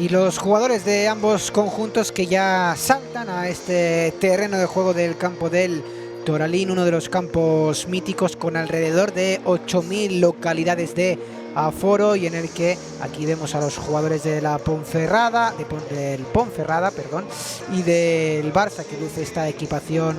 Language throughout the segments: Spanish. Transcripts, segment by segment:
Y los jugadores de ambos conjuntos que ya saltan a este terreno de juego del campo del Toralín, uno de los campos míticos con alrededor de 8.000 localidades de aforo, y en el que aquí vemos a los jugadores de la Ponferrada, del Ponferrada, perdón, y del Barça, que luce esta equipación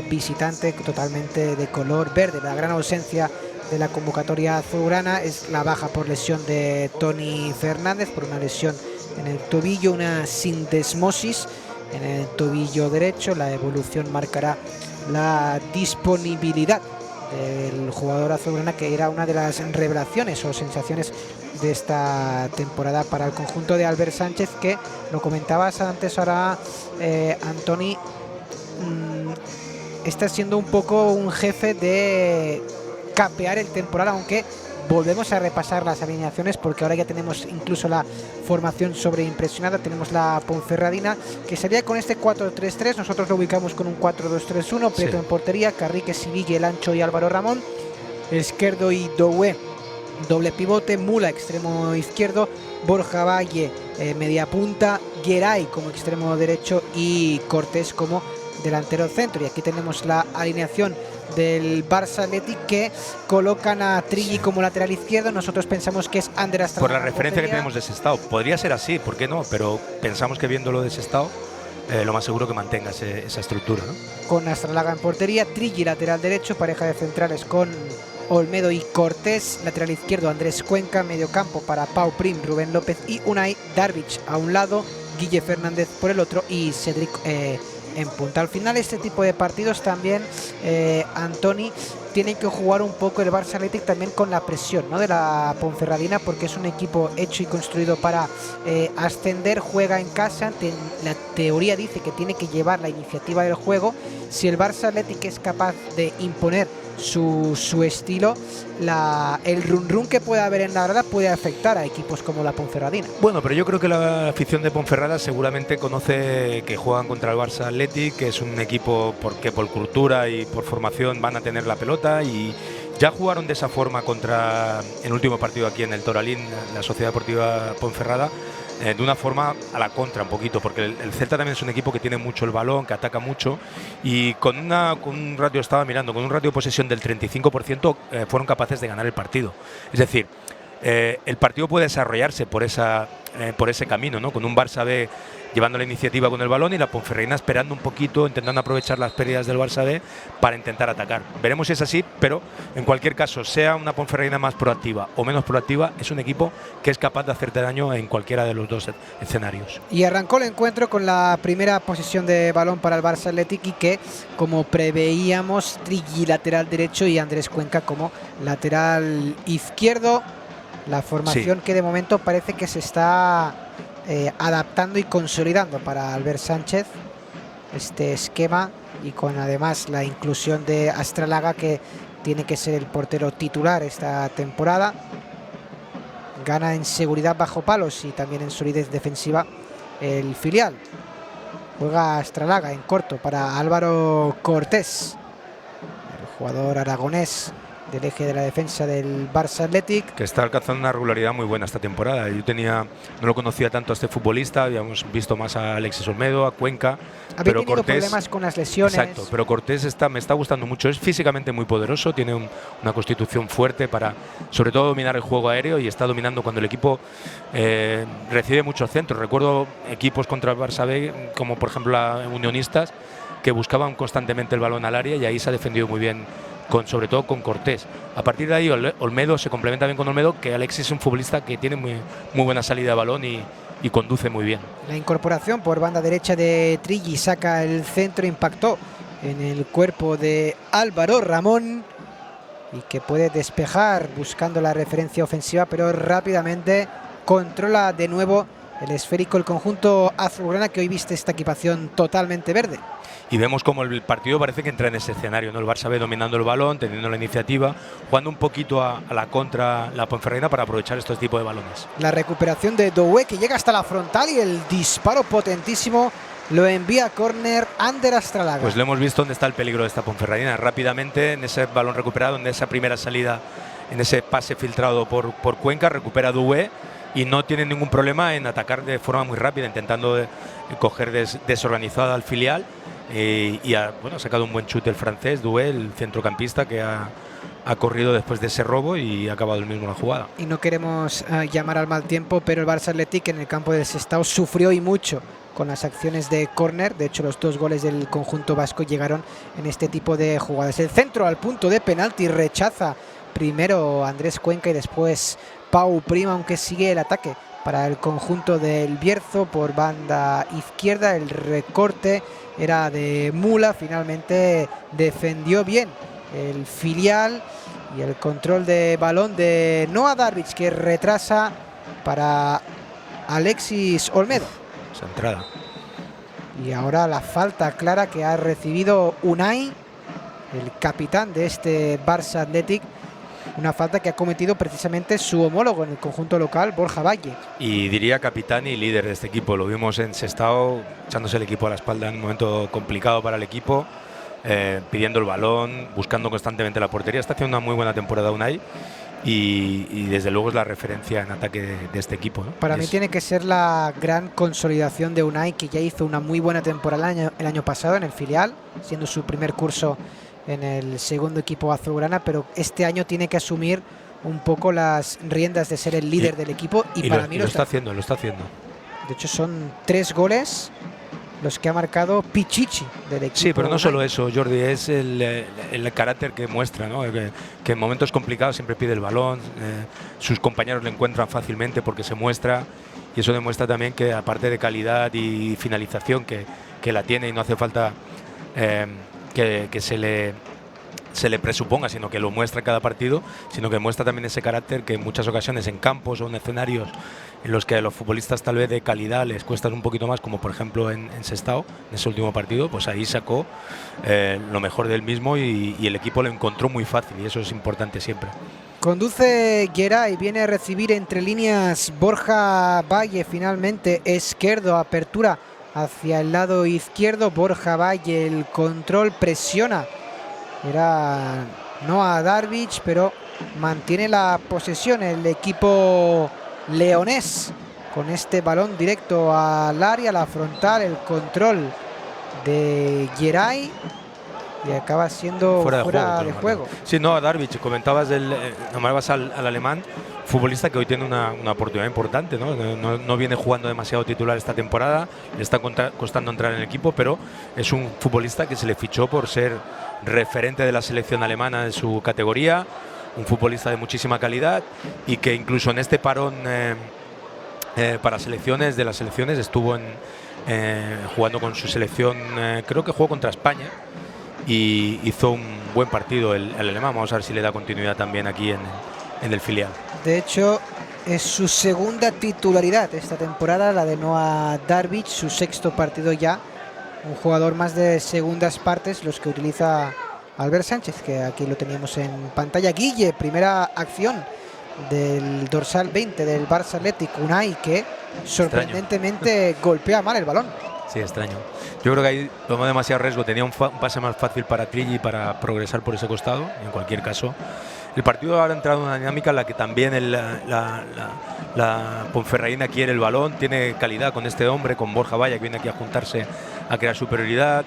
visitante totalmente de color verde. La gran ausencia de la convocatoria azulgrana es la baja por lesión de Toni Fernández, por una lesión en el tobillo, una sindesmosis en el tobillo derecho. La evolución marcará la disponibilidad del jugador azulgrana, que era una de las revelaciones o sensaciones de esta temporada para el conjunto de Albert Sánchez, que lo comentabas antes ahora, Antoni, está siendo un poco un jefe de capear el temporal, aunque volvemos a repasar las alineaciones porque ahora ya tenemos incluso la formación sobreimpresionada. Tenemos la Ponferradina, que sería con este 4-3-3, nosotros lo ubicamos con un 4-2-3-1, Prieto en portería, Carrique, Sivigui, El Ancho y Álvaro Ramón, Esquerdo y Doué doble pivote, Mula extremo izquierdo, Borja Valle media punta, Geray como extremo derecho y Cortés como delantero centro. Y aquí tenemos la alineación del Barça Athletic, que colocan a Trilli como lateral izquierdo. Nosotros pensamos que es Ander Astrallaga. Por la referencia que tenemos de Sestao, podría ser así, ¿por qué no? Pero pensamos que viéndolo de Sestao, lo más seguro que mantenga esa estructura, ¿no? Con Astrallaga en portería, Trilli lateral derecho, pareja de centrales con Olmedo y Cortés, lateral izquierdo Andrés Cuenca, medio campo para Pau Prim, Rubén López y Unai Darvic a un lado, Guille Fernández por el otro y Cedric en punta. Al final, este tipo de partidos también, Antoni, tienen que jugar un poco el Barça Athletic también con la presión, ¿no?, de la Ponferradina, porque es un equipo hecho y construido para ascender, juega en casa, la teoría dice que tiene que llevar la iniciativa del juego. Si el Barça Athletic es capaz de imponer su estilo, el run que pueda haber en la grada puede afectar a equipos como la Ponferradina. Bueno, pero yo creo que la afición de Ponferrada seguramente conoce que juegan contra el Barça Athletic, que es un equipo que por cultura y por formación van a tener la pelota, y ya jugaron de esa forma contra el último partido aquí en el Toralín, la Sociedad Deportiva Ponferrada, de una forma a la contra un poquito, porque el Celta también es un equipo que tiene mucho el balón, que ataca mucho, y con un ratio, estaba mirando, con un ratio de posesión del 35%, fueron capaces de ganar el partido. Es decir, el partido puede desarrollarse por ese camino, ¿no?, con un Barça B llevando la iniciativa con el balón y la Ponferradina esperando un poquito, intentando aprovechar las pérdidas del Barça B para intentar atacar. Veremos si es así, pero en cualquier caso, sea una Ponferradina más proactiva o menos proactiva, es un equipo que es capaz de hacerte daño en cualquiera de los dos escenarios. Y arrancó el encuentro con la primera posición de balón para el Barça Athletic, y que, como preveíamos, Trilli lateral derecho y Andrés Cuenca como lateral izquierdo. La formación que de momento parece que se está adaptando y consolidando para Albert Sánchez, este esquema, y con además la inclusión de Astrallaga, que tiene que ser el portero titular esta temporada. Gana en seguridad bajo palos y también en solidez defensiva el filial. Juega Astrallaga en corto para Álvaro Cortés, el jugador aragonés del eje de la defensa del Barça Athletic, que está alcanzando una regularidad muy buena esta temporada. Yo no lo conocía tanto a este futbolista, habíamos visto más a Alexis Olmedo, a Cuenca, pero tenido Cortés, problemas con las lesiones. Exacto, pero Cortés me está gustando mucho, es físicamente muy poderoso, tiene una constitución fuerte para sobre todo dominar el juego aéreo, y está dominando cuando el equipo recibe muchos centros. Recuerdo equipos contra el Barça B, como por ejemplo la Unionistas, que buscaban constantemente el balón al área, y ahí se ha defendido muy bien, sobre todo con Cortés. A partir de ahí Olmedo se complementa bien con Olmedo, que Alexis es un futbolista que tiene muy buena salida de balón y conduce muy bien. La incorporación por banda derecha de Trilli saca el centro, impactó en el cuerpo de Álvaro Ramón, y que puede despejar buscando la referencia ofensiva, pero rápidamente controla de nuevo el esférico el conjunto azulgrana, que hoy viste esta equipación totalmente verde. Y vemos como el partido parece que entra en ese escenario, ¿no? El Barça B dominando el balón, teniendo la iniciativa, jugando un poquito a la contra la Ponferradina para aprovechar estos tipos de balones. La recuperación de Doué, que llega hasta la frontal, y el disparo potentísimo lo envía a córner Ander Astrallaga. Pues lo hemos visto dónde está el peligro de esta Ponferradina, rápidamente en ese balón recuperado, en esa primera salida, en ese pase filtrado por Cuenca, recupera Doué y no tienen ningún problema en atacar de forma muy rápida, intentando coger desorganizado al filial. Bueno, ha sacado un buen chute el francés, Doué, el centrocampista, que ha corrido después de ese robo y ha acabado el mismo la jugada. Y no queremos llamar al mal tiempo, pero el Barça Athletic en el campo del Sestao sufrió y mucho con las acciones de córner. De hecho, los 2 goles del conjunto vasco llegaron en este tipo de jugadas. El centro al punto de penalti, rechaza primero Andrés Cuenca y después Pau Prima, aunque sigue el ataque para el conjunto del Bierzo por banda izquierda. El recorte era de Mula, finalmente defendió bien el filial, y el control de balón de Noah Darvic, que retrasa para Alexis Olmedo. Esa entrada. Y ahora la falta clara que ha recibido Unai, el capitán de este Barça Athletic, una falta que ha cometido precisamente su homólogo en el conjunto local, Borja Valle. Y diría capitán y líder de este equipo. Lo vimos en Sestao, echándose el equipo a la espalda en un momento complicado para el equipo, pidiendo el balón, buscando constantemente la portería. Está haciendo una muy buena temporada Unai y desde luego es la referencia en ataque de este equipo, ¿no? Para mí tiene que ser la gran consolidación de Unai, que ya hizo una muy buena temporada el año pasado en el filial, siendo su primer curso en el segundo equipo azulgrana, pero este año tiene que asumir un poco las riendas de ser el líder del equipo, y para mí lo está haciendo. De hecho, son 3 goles los que ha marcado Pichichi del equipo. Sí, pero no solo eso, Jordi, es el carácter que muestra, ¿no? Que en momentos complicados siempre pide el balón, sus compañeros le encuentran fácilmente porque se muestra, y eso demuestra también que, aparte de calidad y finalización que la tiene, y no hace falta que se le presuponga, sino que lo muestra en cada partido, sino que muestra también ese carácter que en muchas ocasiones en campos o en escenarios en los que a los futbolistas tal vez de calidad les cuesta un poquito más, como por ejemplo en Sestao, en ese último partido, pues ahí sacó lo mejor del mismo y el equipo lo encontró muy fácil, y eso es importante siempre. Conduce Geray, viene a recibir entre líneas Borja Valle, finalmente Esquerdo, apertura hacia el lado izquierdo, Borja Valle, el control, presiona. Era Noah Darvic, pero mantiene la posesión el equipo leonés con este balón directo al área, la frontal, el control de Geray, y acaba siendo fuera de juego. Sí, Noah Darvic, comentabas nombrabas al alemán, futbolista que hoy tiene una oportunidad importante, ¿no? No viene jugando demasiado titular esta temporada, le está costando entrar en el equipo, pero es un futbolista que se le fichó por ser referente de la selección alemana en su categoría, un futbolista de muchísima calidad, y que incluso en este parón para selecciones, de las selecciones, estuvo jugando con su selección, creo que jugó contra España, y hizo un buen partido el alemán. Vamos a ver si le da continuidad también aquí en el filial. De hecho, es su segunda titularidad esta temporada, la de Noah Darvic, su 6º partido ya. Un jugador más de segundas partes, los que utiliza Albert Sánchez, que aquí lo teníamos en pantalla. Guille, primera acción del dorsal 20 del Barça Athletic, Unai, que sorprendentemente golpea mal el balón. Sí, extraño. Yo creo que ahí tomó demasiado riesgo, tenía un pase más fácil para Trilli para progresar por ese costado. En cualquier caso, el partido ahora ha entrado en una dinámica en la que también la Ponferradina quiere el balón, tiene calidad con este hombre, con Borja Valle, que viene aquí a juntarse a crear superioridad,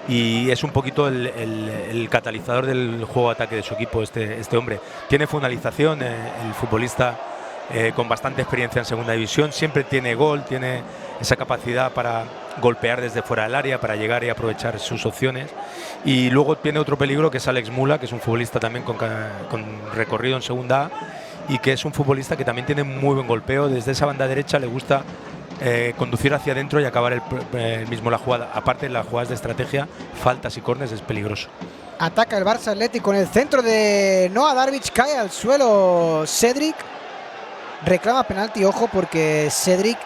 y es un poquito el catalizador del juego de ataque de su equipo, este hombre. Tiene finalización, el futbolista con bastante experiencia en segunda división, siempre tiene gol, tiene esa capacidad para golpear desde fuera del área, para llegar y aprovechar sus opciones. Y luego tiene otro peligro, que es Alex Mula, que es un futbolista también con recorrido en segunda A, y que es un futbolista que también tiene muy buen golpeo. Desde esa banda derecha le gusta conducir hacia adentro y acabar mismo la jugada. Aparte, las jugadas de estrategia, faltas y córners, es peligroso. Ataca el Barça Athletic con el centro de Noah Darvic, cae al suelo Cedric, reclama penalti, ojo, porque Cedric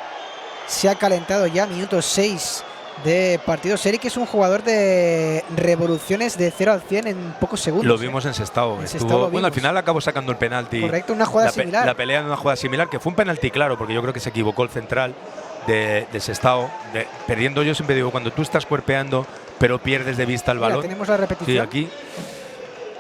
se ha calentado ya, minuto 6 de partido. Cedric es un jugador de revoluciones de 0 al 100 en pocos segundos. Lo vimos en Sestao. Bueno, al final acabó sacando el penalti. Correcto, una jugada similar. La pelea en una jugada similar, que fue un penalti claro, porque yo creo que se equivocó el central de Sestao. Perdiendo, yo siempre digo, cuando tú estás cuerpeando, pero pierdes de vista el balón. Tenemos la repetición. Sí,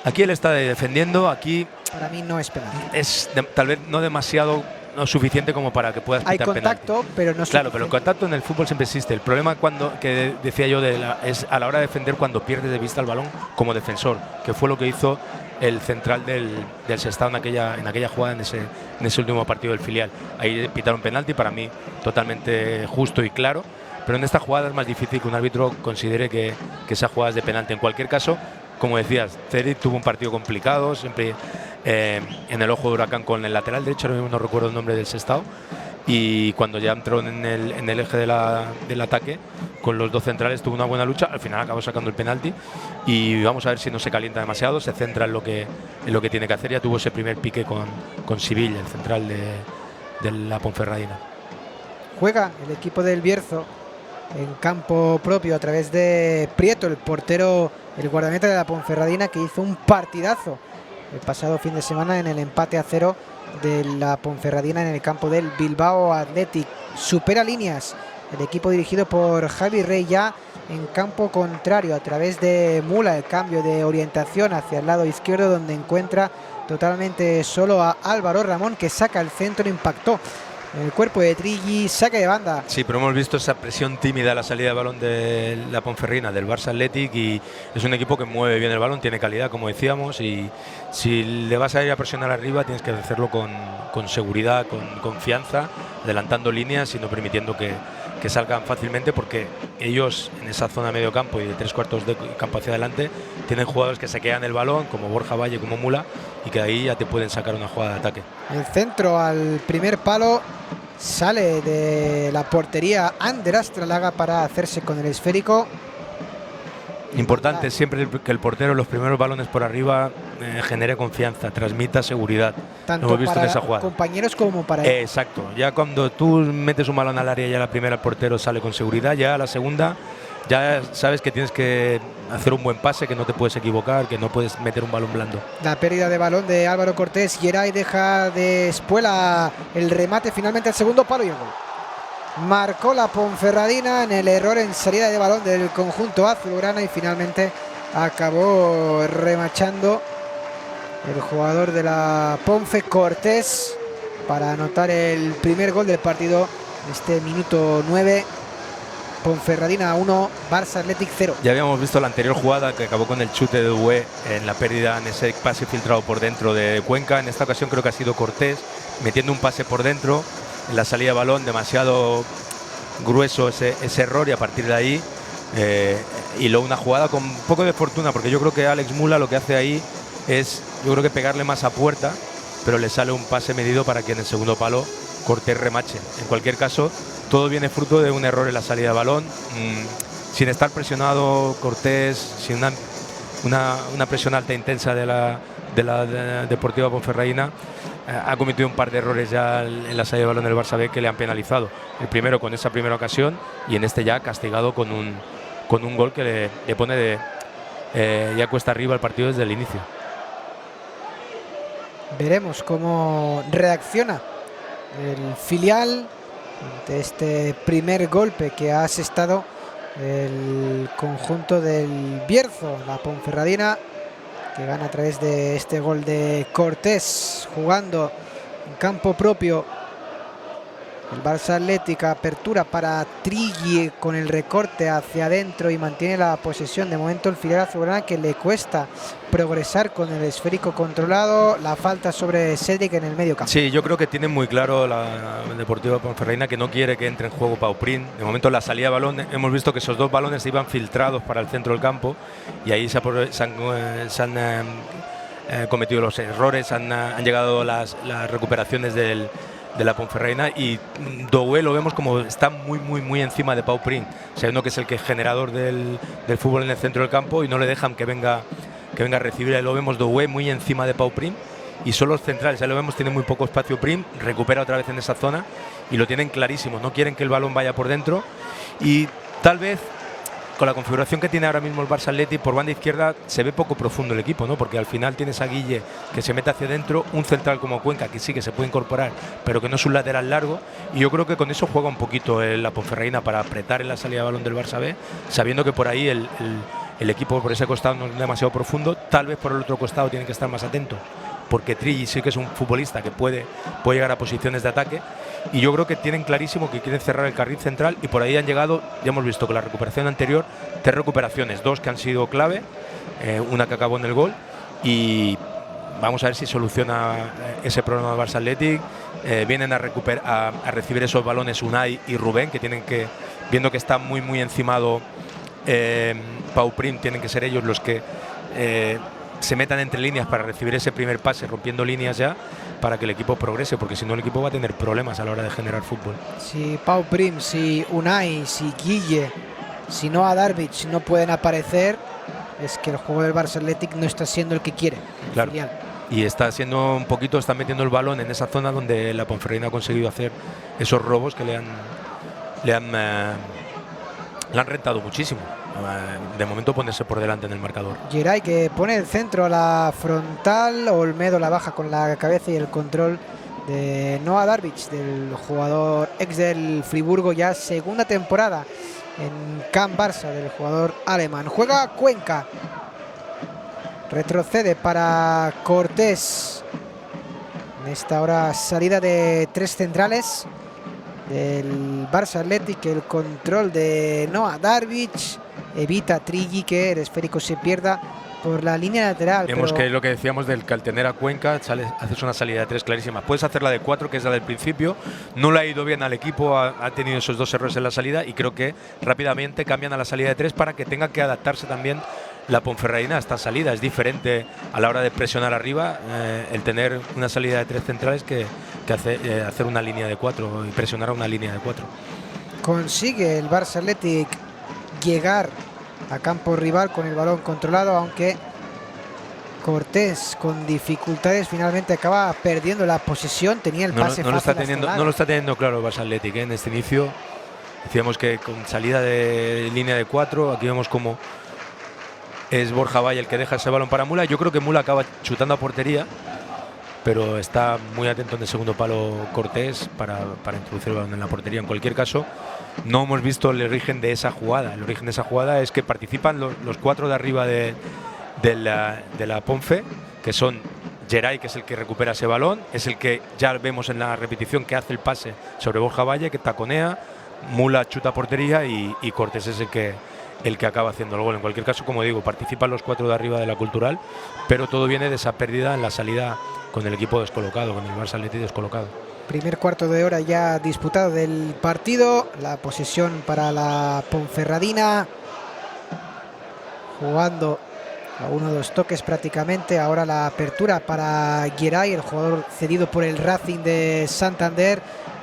aquí él está defendiendo, aquí para mí no es penalti. Es tal vez no demasiado no suficiente como para que puedas Hay pitar contacto, penalti. pero no Claro, pero el suficiente. contacto en el fútbol siempre existe. El problema que decía yo es a la hora de defender cuando pierdes de vista el balón como defensor, que fue lo que hizo el central del Sestao en aquella jugada, en ese último partido del filial. Ahí pitaron penalti, para mí totalmente justo y claro, pero en esta jugada es más difícil que un árbitro considere que esa jugada es de penalti. En cualquier caso, como decías, Ceric tuvo un partido complicado, siempre en el ojo de huracán con el lateral derecho, ahora mismo no recuerdo el nombre del Sestao, y cuando ya entró en el eje del ataque con los dos centrales tuvo una buena lucha, al final acabó sacando el penalti y vamos a ver si no se calienta demasiado, se centra en lo que tiene que hacer. Ya tuvo ese primer pique con Sevilla, el central de la Ponferradina. Juega el equipo del Bierzo en campo propio a través de Prieto, el portero, el guardameta de la Ponferradina, que hizo un partidazo el pasado fin de semana en el empate a 0 de la Ponferradina en el campo del Bilbao Athletic. Supera líneas el equipo dirigido por Javi Rey ya en campo contrario a través de Mula, el cambio de orientación hacia el lado izquierdo, donde encuentra totalmente solo a Álvaro Ramón, que saca el centro, impactó el cuerpo de Trilli, saque de banda. Sí, pero hemos visto esa presión tímida a la salida de balón de la Ponferrina, del Barça Athletic, y es un equipo que mueve bien el balón, tiene calidad, como decíamos, y si le vas a ir a presionar arriba tienes que hacerlo con seguridad, con confianza, adelantando líneas y no permitiendo que salgan fácilmente, porque ellos en esa zona de medio campo y de 3/4 de campo hacia adelante tienen jugadores que se quedan el balón, como Borja Valle, como Mula, y que de ahí ya te pueden sacar una jugada de ataque. El centro al primer palo sale de la portería Ander Astralaga para hacerse con el esférico. Importante siempre que el portero los primeros balones por arriba genere confianza, transmita seguridad. Tanto Lo hemos visto para en esa jugada. compañeros como para él. Exacto. Ya cuando tú metes un balón al área, ya la primera el portero sale con seguridad, ya la segunda ya sabes que tienes que hacer un buen pase, que no te puedes equivocar, que no puedes meter un balón blando. La pérdida de balón de Álvaro Cortés. Geray deja de espuela el remate finalmente al segundo palo y el gol. Marcó la Ponferradina en el error en salida de balón del conjunto azulgrana y finalmente acabó remachando el jugador de la Ponfe, Cortés, para anotar el primer gol del partido. Este minuto 9, Ponferradina 1, Barça Athletic 0. Ya habíamos visto la anterior jugada que acabó con el chute de Doué en la pérdida, en ese pase filtrado por dentro de Cuenca. En esta ocasión creo que ha sido Cortés metiendo un pase por dentro en la salida de balón, demasiado grueso ese error, y a partir de ahí y luego una jugada con un poco de fortuna, porque yo creo que Alex Mula lo que hace ahí es, yo creo que pegarle más a puerta, pero le sale un pase medido para que en el segundo palo Cortés remache. En cualquier caso, todo viene fruto de un error en la salida de balón, sin estar presionado Cortés, sin una presión alta e intensa de la Deportiva Ponferradina. Ha cometido un par de errores ya en la salida de balón del Barça B que le han penalizado. El primero con esa primera ocasión y en este ya castigado con un gol que le pone ya cuesta arriba el partido desde el inicio. Veremos cómo reacciona el filial ante este primer golpe que ha asestado el conjunto del Bierzo. La Ponferradina, que gana a través de este gol de Cortés, jugando en campo propio. El Barça Athletic, apertura para Trilli con el recorte hacia adentro y mantiene la posesión. De momento el filial azulgrana, que le cuesta progresar con el esférico controlado. La falta sobre Cedric en el medio campo. Sí, yo creo que tiene muy claro la Deportiva Ponferradina que no quiere que entre en juego Pau Prim. De momento la salida de balón, hemos visto que esos dos balones iban filtrados para el centro del campo y ahí se han cometido los errores, han llegado las recuperaciones de la Ponferradina, y Doué lo vemos como está muy encima de Pau Prim, sabiendo que es el que es generador del fútbol en el centro del campo, y no le dejan que venga a recibir. Ahí lo vemos Doué muy encima de Pau Prim, y son los centrales, ahí lo vemos, tiene muy poco espacio Prim, recupera otra vez en esa zona y lo tienen clarísimo, no quieren que el balón vaya por dentro, y tal vez con la configuración que tiene ahora mismo el Barça Athletic por banda izquierda se ve poco profundo el equipo, ¿no? Porque al final tienes a Guille que se mete hacia adentro, un central como Cuenca que sí que se puede incorporar, pero que no es un lateral largo, y yo creo que con eso juega un poquito la Ponferradina para apretar en la salida de balón del Barça B, sabiendo que por ahí el equipo por ese costado no es demasiado profundo, tal vez por el otro costado tienen que estar más atentos porque Trilli sí que es un futbolista que puede llegar a posiciones de ataque, y yo creo que tienen clarísimo que quieren cerrar el carril central, y por ahí han llegado, ya hemos visto con la recuperación anterior, 3 recuperaciones, 2 que han sido clave, una que acabó en el gol, y vamos a ver si soluciona ese problema del Barça Athletic. Vienen a recibir esos balones Unai y Rubén, que tienen que, viendo que está muy encimado Pau Prim, tienen que ser ellos los que se metan entre líneas para recibir ese primer pase, rompiendo líneas ya, para que el equipo progrese, porque si no el equipo va a tener problemas a la hora de generar fútbol. Si Pau Prim, si Unai, si Guille, si Noah Darvic no pueden aparecer, es que el juego del Barça Athletic no está siendo el que quiere. Claro. Y está siendo un poquito, está metiendo el balón en esa zona donde la Ponferradina ha conseguido hacer esos robos que le han rentado muchísimo. De momento ponerse por delante en el marcador. Geray, que pone el centro a la frontal, Olmedo la baja con la cabeza y el control de Noah Darvic, del jugador ex del Friburgo, ya segunda temporada en Camp Barça del jugador alemán. Juega Cuenca, retrocede para Cortés. En esta hora salida de 3 centrales del Barça Athletic, el control de Noah Darvic, evita Trilli que el esférico se pierda por la línea lateral. Vemos que es lo que decíamos del que al tener a Cuenca haces una salida de 3 clarísima. Puedes hacer la de 4, que es la del principio. No le ha ido bien al equipo, ha tenido esos 2 errores en la salida, y creo que rápidamente cambian a la salida de 3 para que tenga que adaptarse también la Ponferradina a esta salida. Es diferente a la hora de presionar arriba el tener una salida de 3 centrales que hacer una línea de 4 y presionar a una línea de 4. Consigue el Barça Athletic llegar a campo rival con el balón controlado, aunque Cortés con dificultades finalmente acaba perdiendo la posesión. Tenía el pase no lo fácil. No lo está teniendo claro el Barça Athletic en este inicio. Decíamos que con salida de línea de 4, aquí vemos como es Borja Valle el que deja ese balón para Mula. Yo creo que Mula acaba chutando a portería, pero está muy atento en el segundo palo Cortés para introducir el balón en la portería. En cualquier caso, no hemos visto el origen de esa jugada. El origen de esa jugada es que participan los 4 de arriba de la Ponfe, que son Geray, que es el que recupera ese balón, es el que ya vemos en la repetición que hace el pase sobre Borja Valle, que taconea, Mula chuta a portería y Cortés es el que acaba haciendo el gol. En cualquier caso, como digo, participan los 4 de arriba de la Cultural, pero todo viene de esa pérdida en la salida con el equipo descolocado, con el Barça Athletic descolocado. Primer cuarto de hora ya disputado del partido, la posesión para la Ponferradina, jugando a 1-2 toques prácticamente. Ahora la apertura para Geray, el jugador cedido por el Racing de Santander.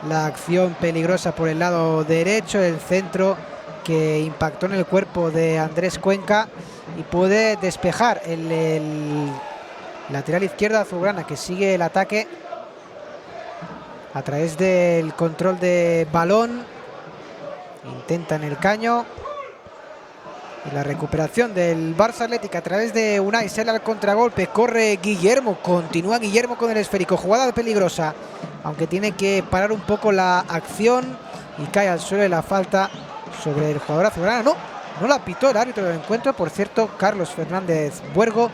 La acción peligrosa por el lado derecho, el centro que impactó en el cuerpo de Andrés Cuenca y puede despejar el lateral izquierdo azulgrana, que sigue el ataque a través del control de balón. Intenta en el caño y la recuperación del Barça Athletic a través de Unai. Sale al contragolpe, corre Guillermo, continúa Guillermo con el esférico, jugada peligrosa, aunque tiene que parar un poco la acción y cae al suelo de la falta sobre el jugador azulgrana. No la pitó el árbitro del encuentro, por cierto, Carlos Fernández Buergo,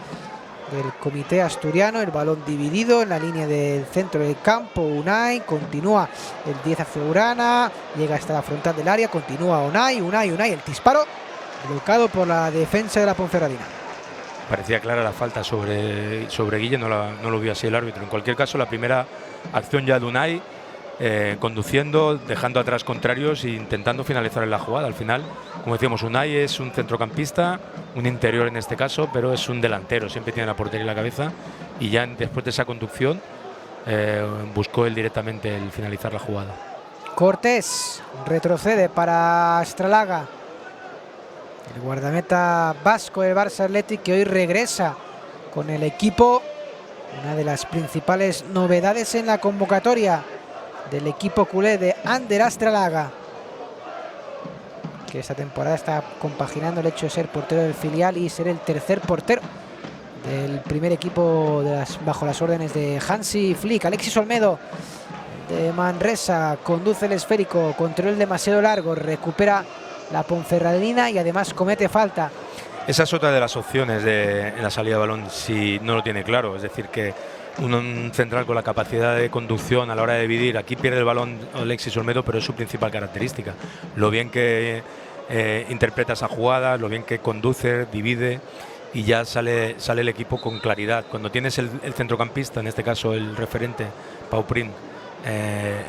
del comité asturiano. El balón dividido en la línea del centro del campo. Unai, continúa el 10 azulgrana, llega hasta la frontal del área, continúa Unai, el disparo bloqueado por la defensa de la Ponferradina. Parecía clara la falta sobre Guille, no lo vio así el árbitro. En cualquier caso, la primera acción ya de Unai, conduciendo, dejando atrás contrarios e intentando finalizar en la jugada. Al final, como decíamos, Unai es un centrocampista, un interior en este caso, pero es un delantero, siempre tiene la portería en la cabeza, y ya después de esa conducción buscó él directamente el finalizar la jugada. Cortés retrocede para Astralaga, el guardameta vasco del Barça Athletic, que hoy regresa con el equipo. Una de las principales novedades en la convocatoria del equipo culé de Ander Astralaga, que esta temporada está compaginando el hecho de ser portero del filial y ser el tercer portero del primer equipo bajo las órdenes de Hansi Flick. Alexis Olmedo de Manresa conduce el esférico, control demasiado largo, recupera la Ponferradina y además comete falta. Esa es otra de las opciones en la salida de balón si no lo tiene claro, es decir, que un central con la capacidad de conducción a la hora de dividir. Aquí pierde el balón Alexis Olmedo, pero es su principal característica. Lo bien que interpreta esa jugada, lo bien que conduce, divide, y ya sale el equipo con claridad. Cuando tienes el centrocampista, en este caso el referente, Pau Prim,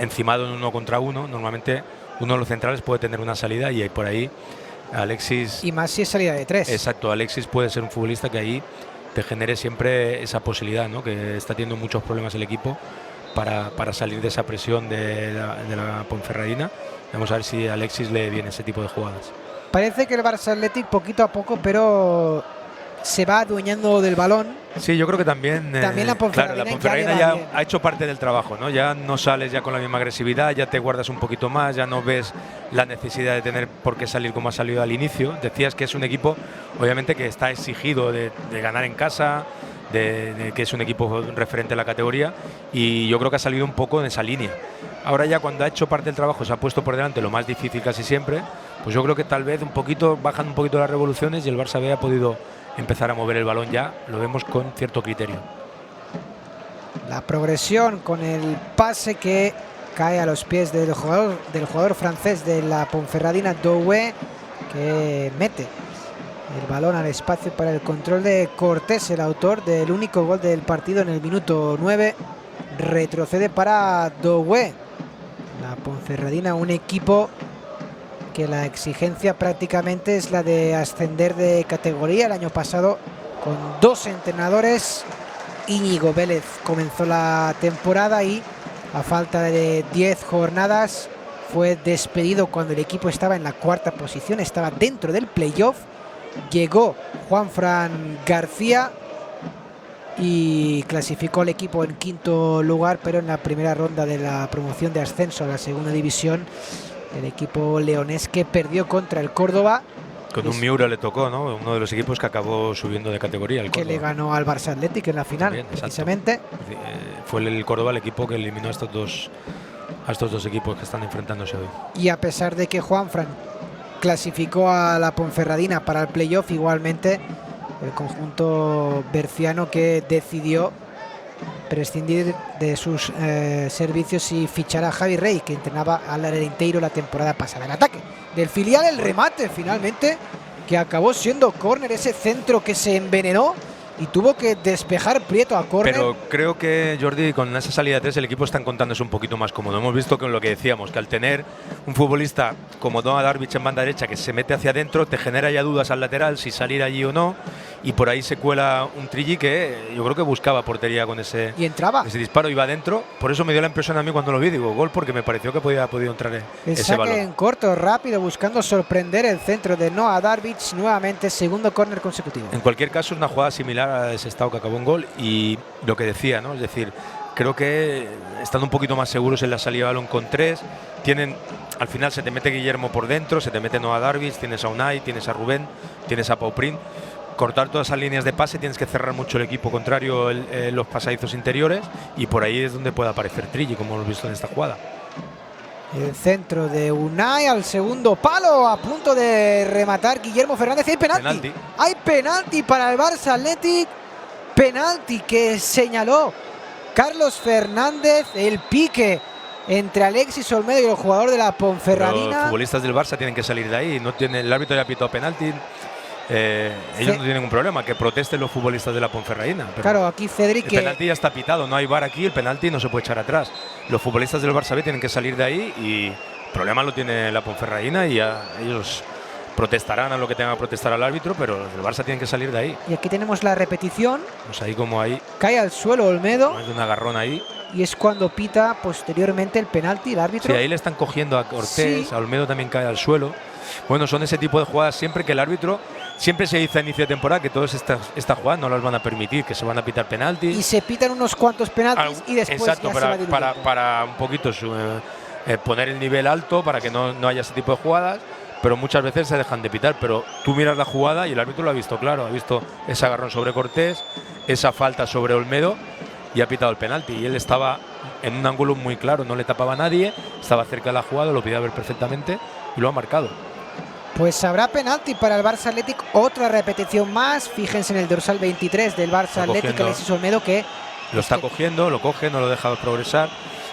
encimado en 1 contra 1, normalmente uno de los centrales puede tener una salida, y por ahí Alexis... Y más si es salida de 3. Exacto, Alexis puede ser un futbolista que ahí te genere siempre esa posibilidad, ¿no? Que está teniendo muchos problemas el equipo para salir de esa presión de la Ponferradina. Vamos a ver si a Alexis le viene ese tipo de jugadas. Parece que el Barça Athletic poquito a poco, pero se va adueñando del balón. Sí, yo creo que también la Ponferradina, claro, la Ponferradina ya ha hecho parte del trabajo, ¿no? Ya no sales ya con la misma agresividad, ya te guardas un poquito más, ya no ves la necesidad de tener por qué salir como ha salido al inicio. Decías que es un equipo, obviamente, que está exigido de ganar en casa, de que es un equipo referente a la categoría, y yo creo que ha salido un poco en esa línea. Ahora ya cuando ha hecho parte del trabajo, se ha puesto por delante lo más difícil casi siempre, pues yo creo que tal vez bajan un poquito las revoluciones, y el Barça B ha podido empezar a mover el balón, ya lo vemos con cierto criterio. La progresión con el pase que cae a los pies del jugador francés de la Ponferradina, Doué, que mete el balón al espacio para el control de Cortés, el autor del único gol del partido en el minuto 9. Retrocede para Doué. La Ponferradina, un equipo que la exigencia prácticamente es la de ascender de categoría. El año pasado, con 2 entrenadores, Íñigo Vélez comenzó la temporada y a falta de 10 jornadas fue despedido cuando el equipo estaba en la 4ª posición, estaba dentro del playoff. Llegó Juanfran García y clasificó al equipo en 5º lugar, pero en la primera ronda de la promoción de ascenso a la 2ª división, el equipo leonés, que perdió contra el Córdoba. Con un Miura le tocó, ¿no? Uno de los equipos que acabó subiendo de categoría. El que Córdoba. Le ganó al Barça Athletic en la final. También, precisamente. Fue el Córdoba el equipo que eliminó a estos dos equipos que están enfrentándose hoy. Y a pesar de que Juanfran clasificó a la Ponferradina para el playoff, igualmente el conjunto berciano, que decidió prescindir de sus servicios y fichar a Javi Rey, que entrenaba al Arenteiro la temporada pasada. El ataque del filial, el remate finalmente, que acabó siendo córner, ese centro que se envenenó y tuvo que despejar Prieto a córner. Pero creo que, Jordi, con esa salida de 3 el equipo está encontrándose un poquito más cómodo. Hemos visto con lo que decíamos, que al tener un futbolista como Noah Darvic en banda derecha que se mete hacia adentro, te genera ya dudas al lateral si salir allí o no, y por ahí se cuela un Trilli que yo creo que buscaba portería con ese, y entraba. Ese disparo, iba adentro. Por eso me dio la impresión a mí cuando lo vi, digo gol, porque me pareció que podía podido entrar ese balón. En corto, rápido, buscando sorprender el centro de Noah Darvic, nuevamente 2º córner consecutivo. En cualquier caso, es una jugada similar a ese estado que acabó en gol, y lo que decía, ¿no? Es decir, creo que están un poquito más seguros en la salida de balón con 3. Al final se te mete Guillermo por dentro, se te mete Noah Darvic, tienes a Unai, tienes a Rubén, tienes a Pau Prim. Cortar todas esas líneas de pase, tienes que cerrar mucho el equipo contrario, los pasadizos interiores, y por ahí es donde puede aparecer Trilli, como hemos visto en esta jugada. El centro de Unai al segundo palo, a punto de rematar Guillermo Fernández. Hay penalti. Hay penalti para el Barça Athletic. Penalti que señaló Carlos Fernández. El pique entre Alexis Olmedo y el jugador de la Ponferradina. Los futbolistas del Barça tienen que salir de ahí. El árbitro ya ha pitado penalti. Ellos no tienen ningún problema, que protesten los futbolistas de la Ponferradina. Claro, aquí Cedric. El penalti ya está pitado, no hay VAR aquí, el penalti no se puede echar atrás. Los futbolistas del Barça B tienen que salir de ahí, y el problema lo tiene la Ponferradina, y ellos protestarán a lo que tengan que protestar al árbitro, pero los del Barça tienen que salir de ahí. Y aquí tenemos la repetición. Pues ahí como ahí. Cae al suelo Olmedo. Hay un agarrón ahí. Y es cuando pita posteriormente el penalti el árbitro. Sí, ahí le están cogiendo a Cortés, sí. A Olmedo también cae al suelo. Bueno, son ese tipo de jugadas siempre que el árbitro, siempre se dice a inicio de temporada que todas estas jugadas no las van a permitir, que se van a pitar penaltis. Y se pitan unos cuantos penaltis y después exacto, ya para un poquito poner el nivel alto, para que no haya ese tipo de jugadas, pero muchas veces se dejan de pitar. Pero tú miras la jugada y el árbitro lo ha visto claro, ha visto ese agarrón sobre Cortés, esa falta sobre Olmedo, y ha pitado el penalti. Y él estaba en un ángulo muy claro, no le tapaba a nadie, estaba cerca de la jugada, lo podía ver perfectamente y lo ha marcado. Pues habrá penalti para el Barça Athletic, otra repetición más. Fíjense en el dorsal 23 del Barça Athletic, Alexis Olmedo, que Lo está cogiendo, lo coge, no lo deja progresar.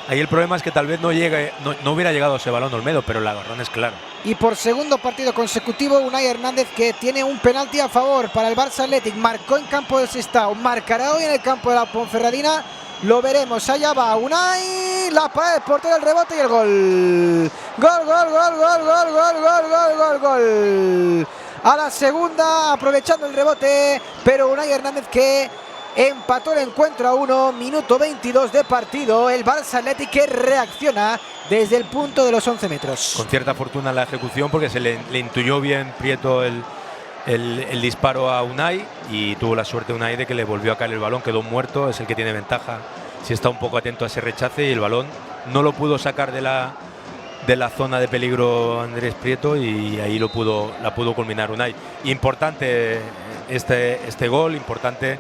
Ahí el problema es que tal vez no hubiera llegado ese balón Olmedo, pero el agarrón es claro. Y por segundo partido consecutivo, Unai Hernández, que tiene un penalti a favor para el Barça Athletic. Marcó en campo del Sestao, marcará hoy en el campo de la Ponferradina. Lo veremos, allá va Unai, la pared, portero, el rebote y el gol. Gol, gol, gol, gol, gol, gol, gol, gol, gol, gol. A la segunda, aprovechando el rebote, pero Unai Hernández que empató el encuentro a 1, minuto 22 de partido. El Barça Athletic que reacciona desde el punto de los 11 metros. Con cierta fortuna en la ejecución, porque se le intuyó bien Prieto el disparo a Unai, y tuvo la suerte Unai de que le volvió a caer el balón, quedó muerto, es el que tiene ventaja si está un poco atento a ese rechace, y el balón no lo pudo sacar de la zona de peligro Andrés Prieto, y ahí la pudo culminar Unai. Importante este gol, importante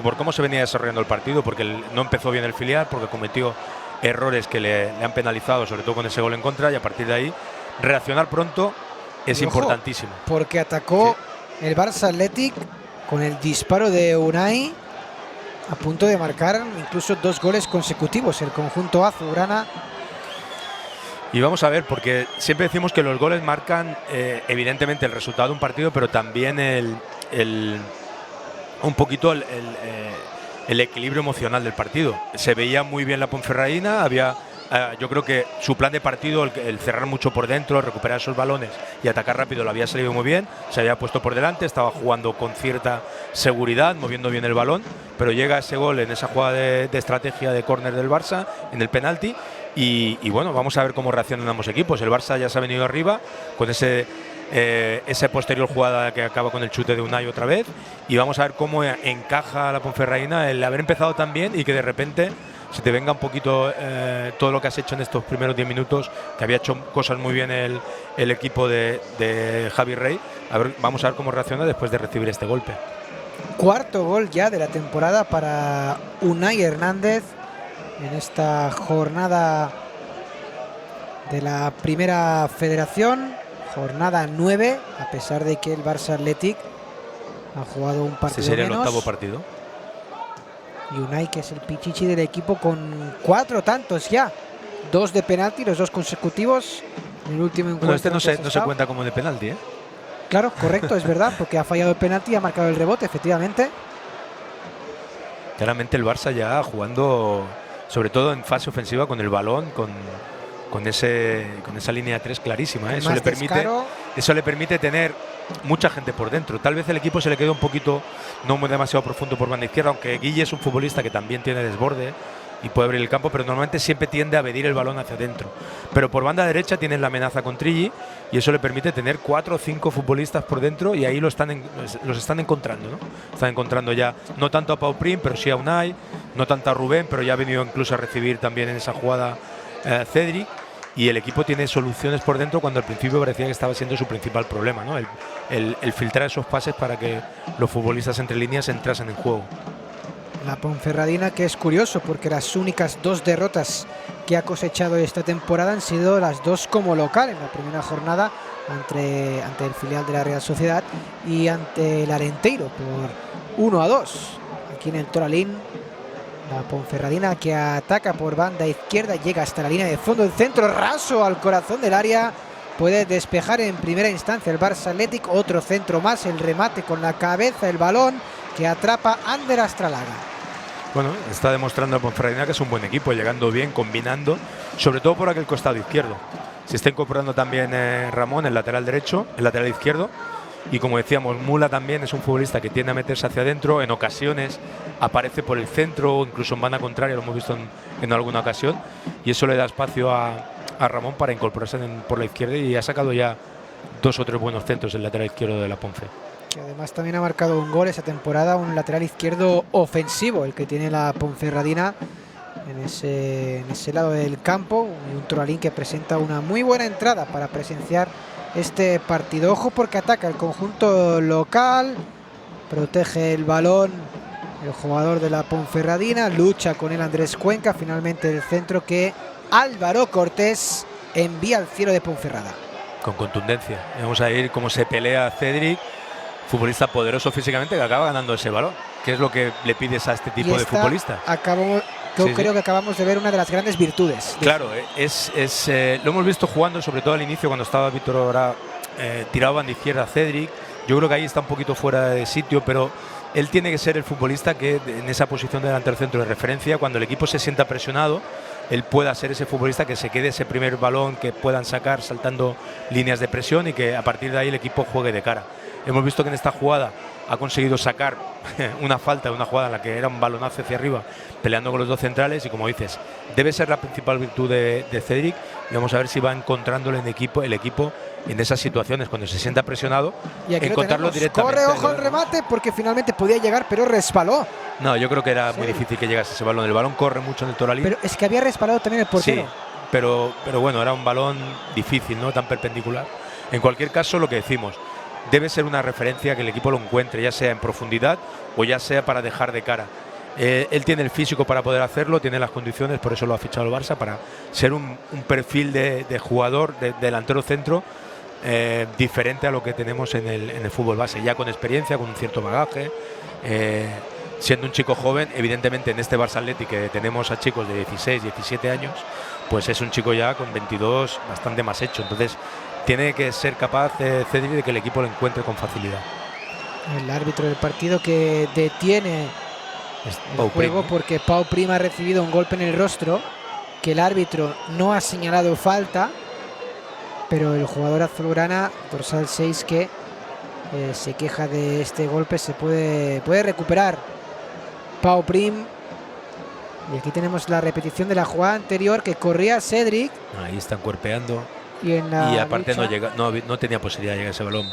por cómo se venía desarrollando el partido, porque no empezó bien el filial, porque cometió errores que le han penalizado, sobre todo con ese gol en contra, y a partir de ahí reaccionar pronto es importantísimo. Porque atacó el Barça Athletic con el disparo de Unai, a punto de marcar incluso 2 goles consecutivos el conjunto azulgrana. Y vamos a ver, porque siempre decimos que los goles marcan evidentemente el resultado de un partido, pero también un poquito el equilibrio emocional del partido. Se veía muy bien la Ponferradina, yo creo que su plan de partido, el cerrar mucho por dentro, recuperar esos balones y atacar rápido, lo había salido muy bien, se había puesto por delante, estaba jugando con cierta seguridad, moviendo bien el balón, pero llega ese gol en esa jugada de estrategia de córner del Barça, en el penalti, y bueno, vamos a ver cómo reaccionan ambos equipos. El Barça ya se ha venido arriba con esa posterior jugada que acaba con el chute de Unai otra vez, y vamos a ver cómo encaja la Ponferradina el haber empezado tan bien y que de repente se te venga un poquito todo lo que has hecho en estos primeros 10 minutos, que había hecho cosas muy bien el equipo de Javi Rey. Vamos a ver cómo reacciona después de recibir este golpe. Cuarto gol ya de la temporada para Unai Hernández en esta jornada de la Primera Federación, jornada 9, a pesar de que el Barça Athletic ha jugado un partido Este sería menos. El 8º partido. Y Unai, que es el pichichi del equipo, con 4 tantos ya, 2 de penalti, los 2 consecutivos en el último encuentro. Bueno, este no se cuenta como de penalti, ¿eh? Claro, correcto, es verdad, porque ha fallado el penalti y ha marcado el rebote, efectivamente. Claramente el Barça ya jugando, sobre todo en fase ofensiva, con el balón, con esa línea 3 clarísima, ¿eh? Eso le permite tener mucha gente por dentro. Tal vez el equipo se le quedó un poquito, no muy demasiado profundo por banda izquierda, aunque Guille es un futbolista que también tiene desborde y puede abrir el campo, pero normalmente siempre tiende a medir el balón hacia adentro. Pero por banda derecha tienen la amenaza con Trilli, y eso le permite tener 4 o 5 futbolistas por dentro, y ahí los están encontrando, ¿no? Están encontrando ya, no tanto a Pau Prim, pero sí a Unai, no tanto a Rubén, pero ya ha venido incluso a recibir también en esa jugada Cedric. Y el equipo tiene soluciones por dentro, cuando al principio parecía que estaba siendo su principal problema, ¿no? El filtrar esos pases para que los futbolistas entre líneas entrasen en juego. La Ponferradina, que es curioso, porque las únicas 2 derrotas que ha cosechado esta temporada han sido las 2 como local, en la primera jornada ante el filial de la Real Sociedad y ante el Arenteiro por 1-2. Aquí en el Toralín, la Ponferradina, que ataca por banda izquierda, llega hasta la línea de fondo, el centro raso al corazón del área, puede despejar en primera instancia el Barça Athletic, otro centro más, el remate con la cabeza, el balón que atrapa Ander Astralaga. Bueno, está demostrando el Ponferradina que es un buen equipo, llegando bien, combinando, sobre todo por aquel costado izquierdo. Se está incorporando también Ramón, el lateral derecho, el lateral izquierdo. Y como decíamos, Mula también es un futbolista que tiende a meterse hacia adentro, en ocasiones aparece por el centro, incluso en banda contraria, lo hemos visto en alguna ocasión, y eso le da espacio a Ramón para incorporarse por la izquierda, y ha sacado ya 2 o 3 buenos centros el lateral izquierdo de la Ponce. Que además también ha marcado un gol esa temporada, un lateral izquierdo ofensivo, el que tiene la Ponferradina en ese lado del campo, y un Toralín que presenta una muy buena entrada para presenciar este partido. Ojo, porque ataca el conjunto local, protege el balón el jugador de la Ponferradina, lucha con el Andrés Cuenca, finalmente el centro que Álvaro Cortés envía al cielo de Ponferrada. Con contundencia, vamos a ir cómo se pelea Cedric, futbolista poderoso físicamente, que acaba ganando ese balón, ¿Qué es lo que le pides a este tipo Y de esta futbolista? Creo que acabamos de ver una de las grandes virtudes. Claro, lo hemos visto jugando, sobre todo al inicio, cuando estaba Víctor ahora tirado banda izquierda Cedric. Yo creo que ahí está un poquito fuera de sitio, pero él tiene que ser el futbolista que en esa posición de delantero centro de referencia, cuando el equipo se sienta presionado, él pueda ser ese futbolista que se quede ese primer balón, que puedan sacar saltando líneas de presión y que a partir de ahí el equipo juegue de cara. Hemos visto que en esta jugada ha conseguido sacar una falta de una jugada en la que era un balonazo hacia arriba peleando con los dos centrales, y como dices, debe ser la principal virtud de Cedric, y vamos a ver si va encontrándolo en el equipo en esas situaciones cuando se sienta presionado, y aquí encontrarlo directamente. Corre, ojo al remate, porque finalmente podía llegar, pero resbaló. No, yo creo que era muy difícil que llegase ese balón. El balón corre mucho en el Toralín. Pero es que había resbalado también el portero. Sí, pero bueno, era un balón difícil, no tan perpendicular. En cualquier caso, lo que decimos, debe ser una referencia que el equipo lo encuentre, ya sea en profundidad o ya sea para dejar de cara. Él tiene el físico para poder hacerlo, tiene las condiciones, por eso lo ha fichado el Barça, para ser un perfil de jugador, de delantero centro, diferente a lo que tenemos en el fútbol base, ya con experiencia, con un cierto bagaje, siendo un chico joven. Evidentemente en este Barça Athletic que tenemos a chicos de 16, 17 años, pues es un chico ya con 22 bastante más hecho, entonces tiene que ser capaz Cedric de que el equipo lo encuentre con facilidad. El árbitro del partido que detiene el juego porque Pau Prim ha recibido un golpe en el rostro, que el árbitro no ha señalado falta, pero el jugador azulgrana, dorsal 6, que se queja de este golpe, se puede recuperar Pau Prim. Y aquí tenemos la repetición de la jugada anterior, que corría Cedric. Ahí están cuerpeando. Y aparte no tenía posibilidad de llegar a ese balón.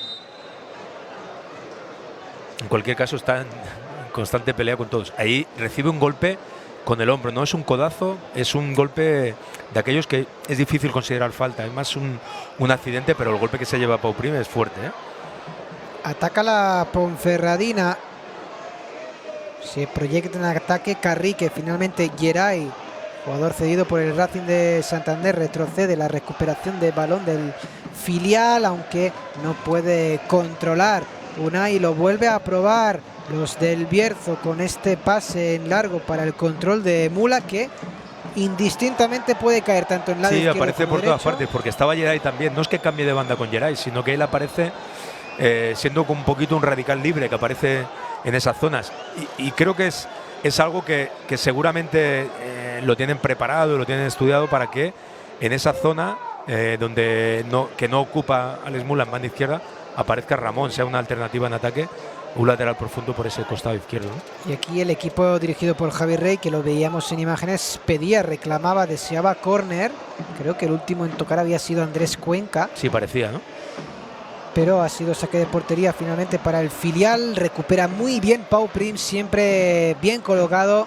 En cualquier caso está en constante pelea con todos. Ahí recibe un golpe con el hombro, no es un codazo, es un golpe de aquellos que es difícil considerar falta, es más un accidente, pero el golpe que se lleva Pau Prim es fuerte, ¿eh? Ataca la Ponferradina, se proyecta en ataque Carrique, finalmente Geray, jugador cedido por el Racing de Santander, retrocede la recuperación de balón del filial, aunque no puede controlar. Unai lo vuelve a probar los del Bierzo con este pase en largo para el control de Mula, que indistintamente puede caer tanto en lado izquierdo como aparece por derecho. todas partes, porque estaba Geray también. No es que cambie de banda con Geray, sino que él aparece siendo un poquito un radical libre que aparece en esas zonas. Y creo que es algo que seguramente lo tienen preparado, lo tienen estudiado para que en esa zona donde no ocupa Alex Mula en banda izquierda, aparezca Ramón, sea una alternativa en ataque, un lateral profundo por ese costado izquierdo, ¿no? Y aquí el equipo dirigido por Javi Rey, que lo veíamos en imágenes, pedía, reclamaba, deseaba córner. Creo que el último en tocar había sido Andrés Cuenca. Sí, parecía, ¿no? Pero ha sido saque de portería finalmente para el filial. Recupera muy bien Pau Prim, siempre bien colocado.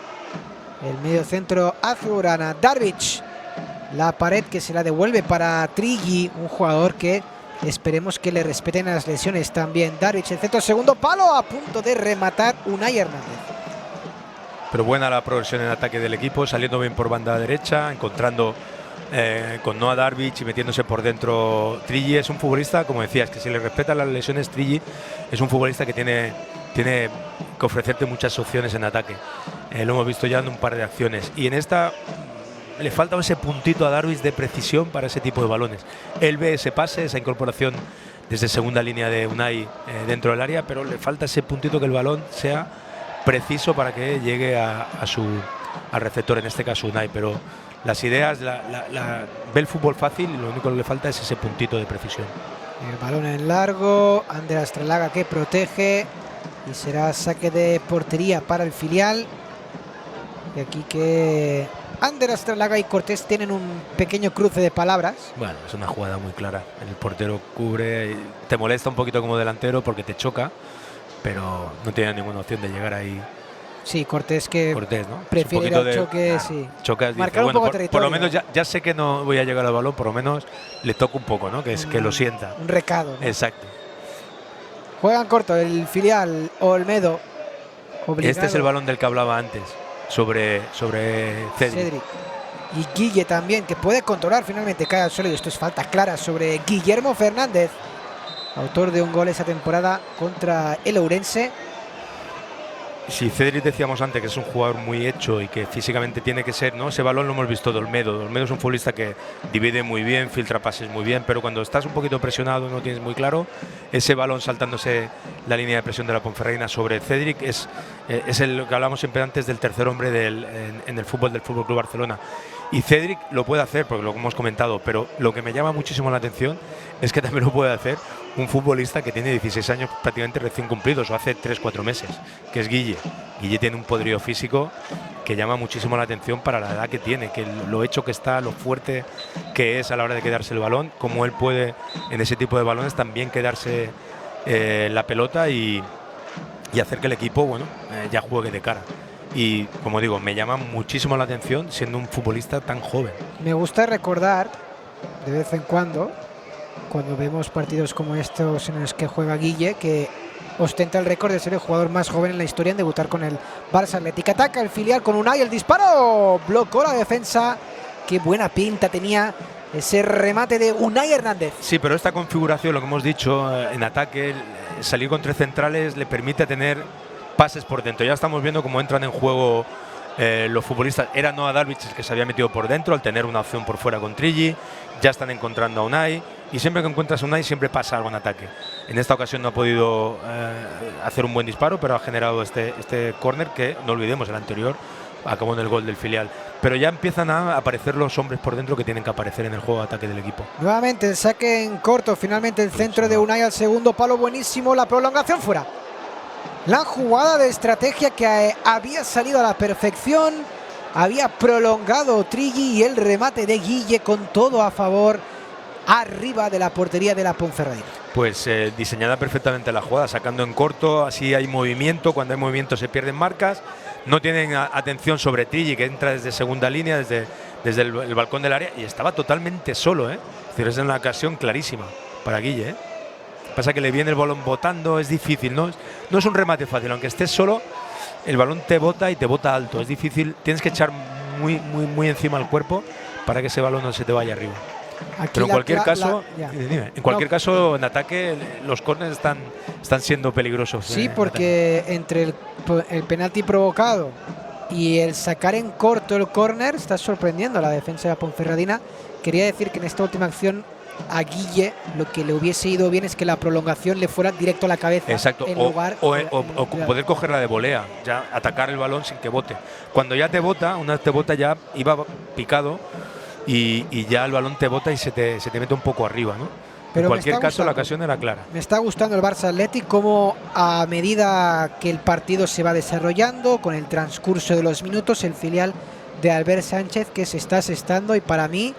El medio centro azulgrana, Darvic. La pared que se la devuelve para Trigui, un jugador que esperemos que le respeten las lesiones también. Darvic, el centro, segundo palo, a punto de rematar Unai Hernández. Pero buena la progresión en ataque del equipo, saliendo bien por banda derecha, encontrando con Noah Darvic y metiéndose por dentro Trigui. Es un futbolista, como decías, que si le respetan las lesiones, Trigui es un futbolista que tiene que ofrecerte muchas opciones en ataque. Lo hemos visto ya en un par de acciones. Y en esta le falta ese puntito a Darvic de precisión para ese tipo de balones. Él ve ese pase, esa incorporación desde segunda línea de Unai dentro del área, pero le falta ese puntito, que el balón sea preciso para que llegue al receptor, en este caso Unai. Pero las ideas, ve el fútbol fácil, y lo único que le falta es ese puntito de precisión. El balón en largo, Ander Astralaga que protege, y será saque de portería para el filial. Y aquí que Ander Astralaga y Cortés tienen un pequeño cruce de palabras. Bueno, es una jugada muy clara. El portero cubre, te molesta un poquito como delantero porque te choca, pero no tiene ninguna opción de llegar ahí. Sí, Cortés, ¿no? prefiere el choque, sí. Chocas, marcar dice, un poco por territorio. lo menos ya sé que no voy a llegar al balón, por lo menos le toco un poco, ¿no? Que lo sienta. Un recado, ¿no? Exacto. Juegan corto el filial, Olmedo. Obligado. Este es el balón del que hablaba antes, sobre Cedric. Y Guille también, que puede controlar, finalmente cae al suelo, y esto es falta clara sobre Guillermo Fernández, autor de un gol esa temporada contra el Ourense. Si Cedric decíamos antes que es un jugador muy hecho y que físicamente tiene que ser, ¿no? Ese balón lo hemos visto de Olmedo. Olmedo es un futbolista que divide muy bien, filtra pases muy bien, pero cuando estás un poquito presionado, no tienes muy claro, ese balón saltándose la línea de presión de la Ponferradina sobre Cedric es lo que hablamos siempre antes del tercer hombre en el fútbol del Fútbol Club Barcelona. Y Cedric lo puede hacer, porque lo hemos comentado, pero lo que me llama muchísimo la atención es que también lo puede hacer un futbolista que tiene 16 años prácticamente recién cumplidos, o hace 3-4 meses, que es Guille. Guille tiene un poderío físico que llama muchísimo la atención para la edad que tiene, que lo hecho que está, lo fuerte que es a la hora de quedarse el balón, cómo él puede en ese tipo de balones también quedarse la pelota y hacer que el equipo ya juegue de cara. Y como digo, me llama muchísimo la atención siendo un futbolista tan joven. Me gusta recordar de vez en cuando vemos partidos como estos en los que juega Guille, que ostenta el récord de ser el jugador más joven en la historia en debutar con el Barça Athletic. Ataca el filial con Unai, el disparo, blocó la defensa. Qué buena pinta tenía ese remate de Unai Hernández. Sí, pero esta configuración, lo que hemos dicho, en ataque, salir con 3 centrales le permite tener pases por dentro. Ya estamos viendo cómo entran en juego los futbolistas. Era Noah Dalvich el que se había metido por dentro al tener una opción por fuera con Trilli. Ya están encontrando a Unai, y siempre que encuentras a Unai siempre pasa algo en ataque. En esta ocasión no ha podido hacer un buen disparo, pero ha generado este córner que, no olvidemos, el anterior acabó en el gol del filial. Pero ya empiezan a aparecer los hombres por dentro que tienen que aparecer en el juego de ataque del equipo. Nuevamente el saque en corto, finalmente el centro de Unai al segundo palo, buenísimo, la prolongación fuera. La jugada de estrategia que había salido a la perfección, había prolongado Trilli, y el remate de Guille con todo a favor arriba de la portería de la Ponferradina. Pues diseñada perfectamente la jugada, sacando en corto, así hay movimiento, cuando hay movimiento se pierden marcas, no tienen atención sobre Trilli, que entra desde segunda línea, desde el balcón del área, y estaba totalmente solo, Es decir, es una ocasión clarísima para Guille, Pasa que le viene el balón botando, es difícil, no es un remate fácil, aunque estés solo, el balón te bota y te bota alto, es difícil, tienes que echar muy encima el cuerpo para que ese balón no se te vaya arriba. Pero en cualquier caso, en ataque los córneres están siendo peligrosos. Sí, porque entre el penalti provocado y el sacar en corto el córner está sorprendiendo a la defensa de la Ponferradina. Quería decir que en esta última acción a Guille lo que le hubiese ido bien es que la prolongación le fuera directo a la cabeza. Exacto, o poder cogerla de volea, ya atacar el balón sin que bote. Cuando ya te bota, una vez te bota ya iba picado y ya el balón te bota y se te mete un poco arriba, ¿no? Pero en cualquier caso la ocasión era clara. Me está gustando el Barça Athletic, como a medida que el partido se va desarrollando, con el transcurso de los minutos, el filial de Albert Sánchez que se está asestando, y para mí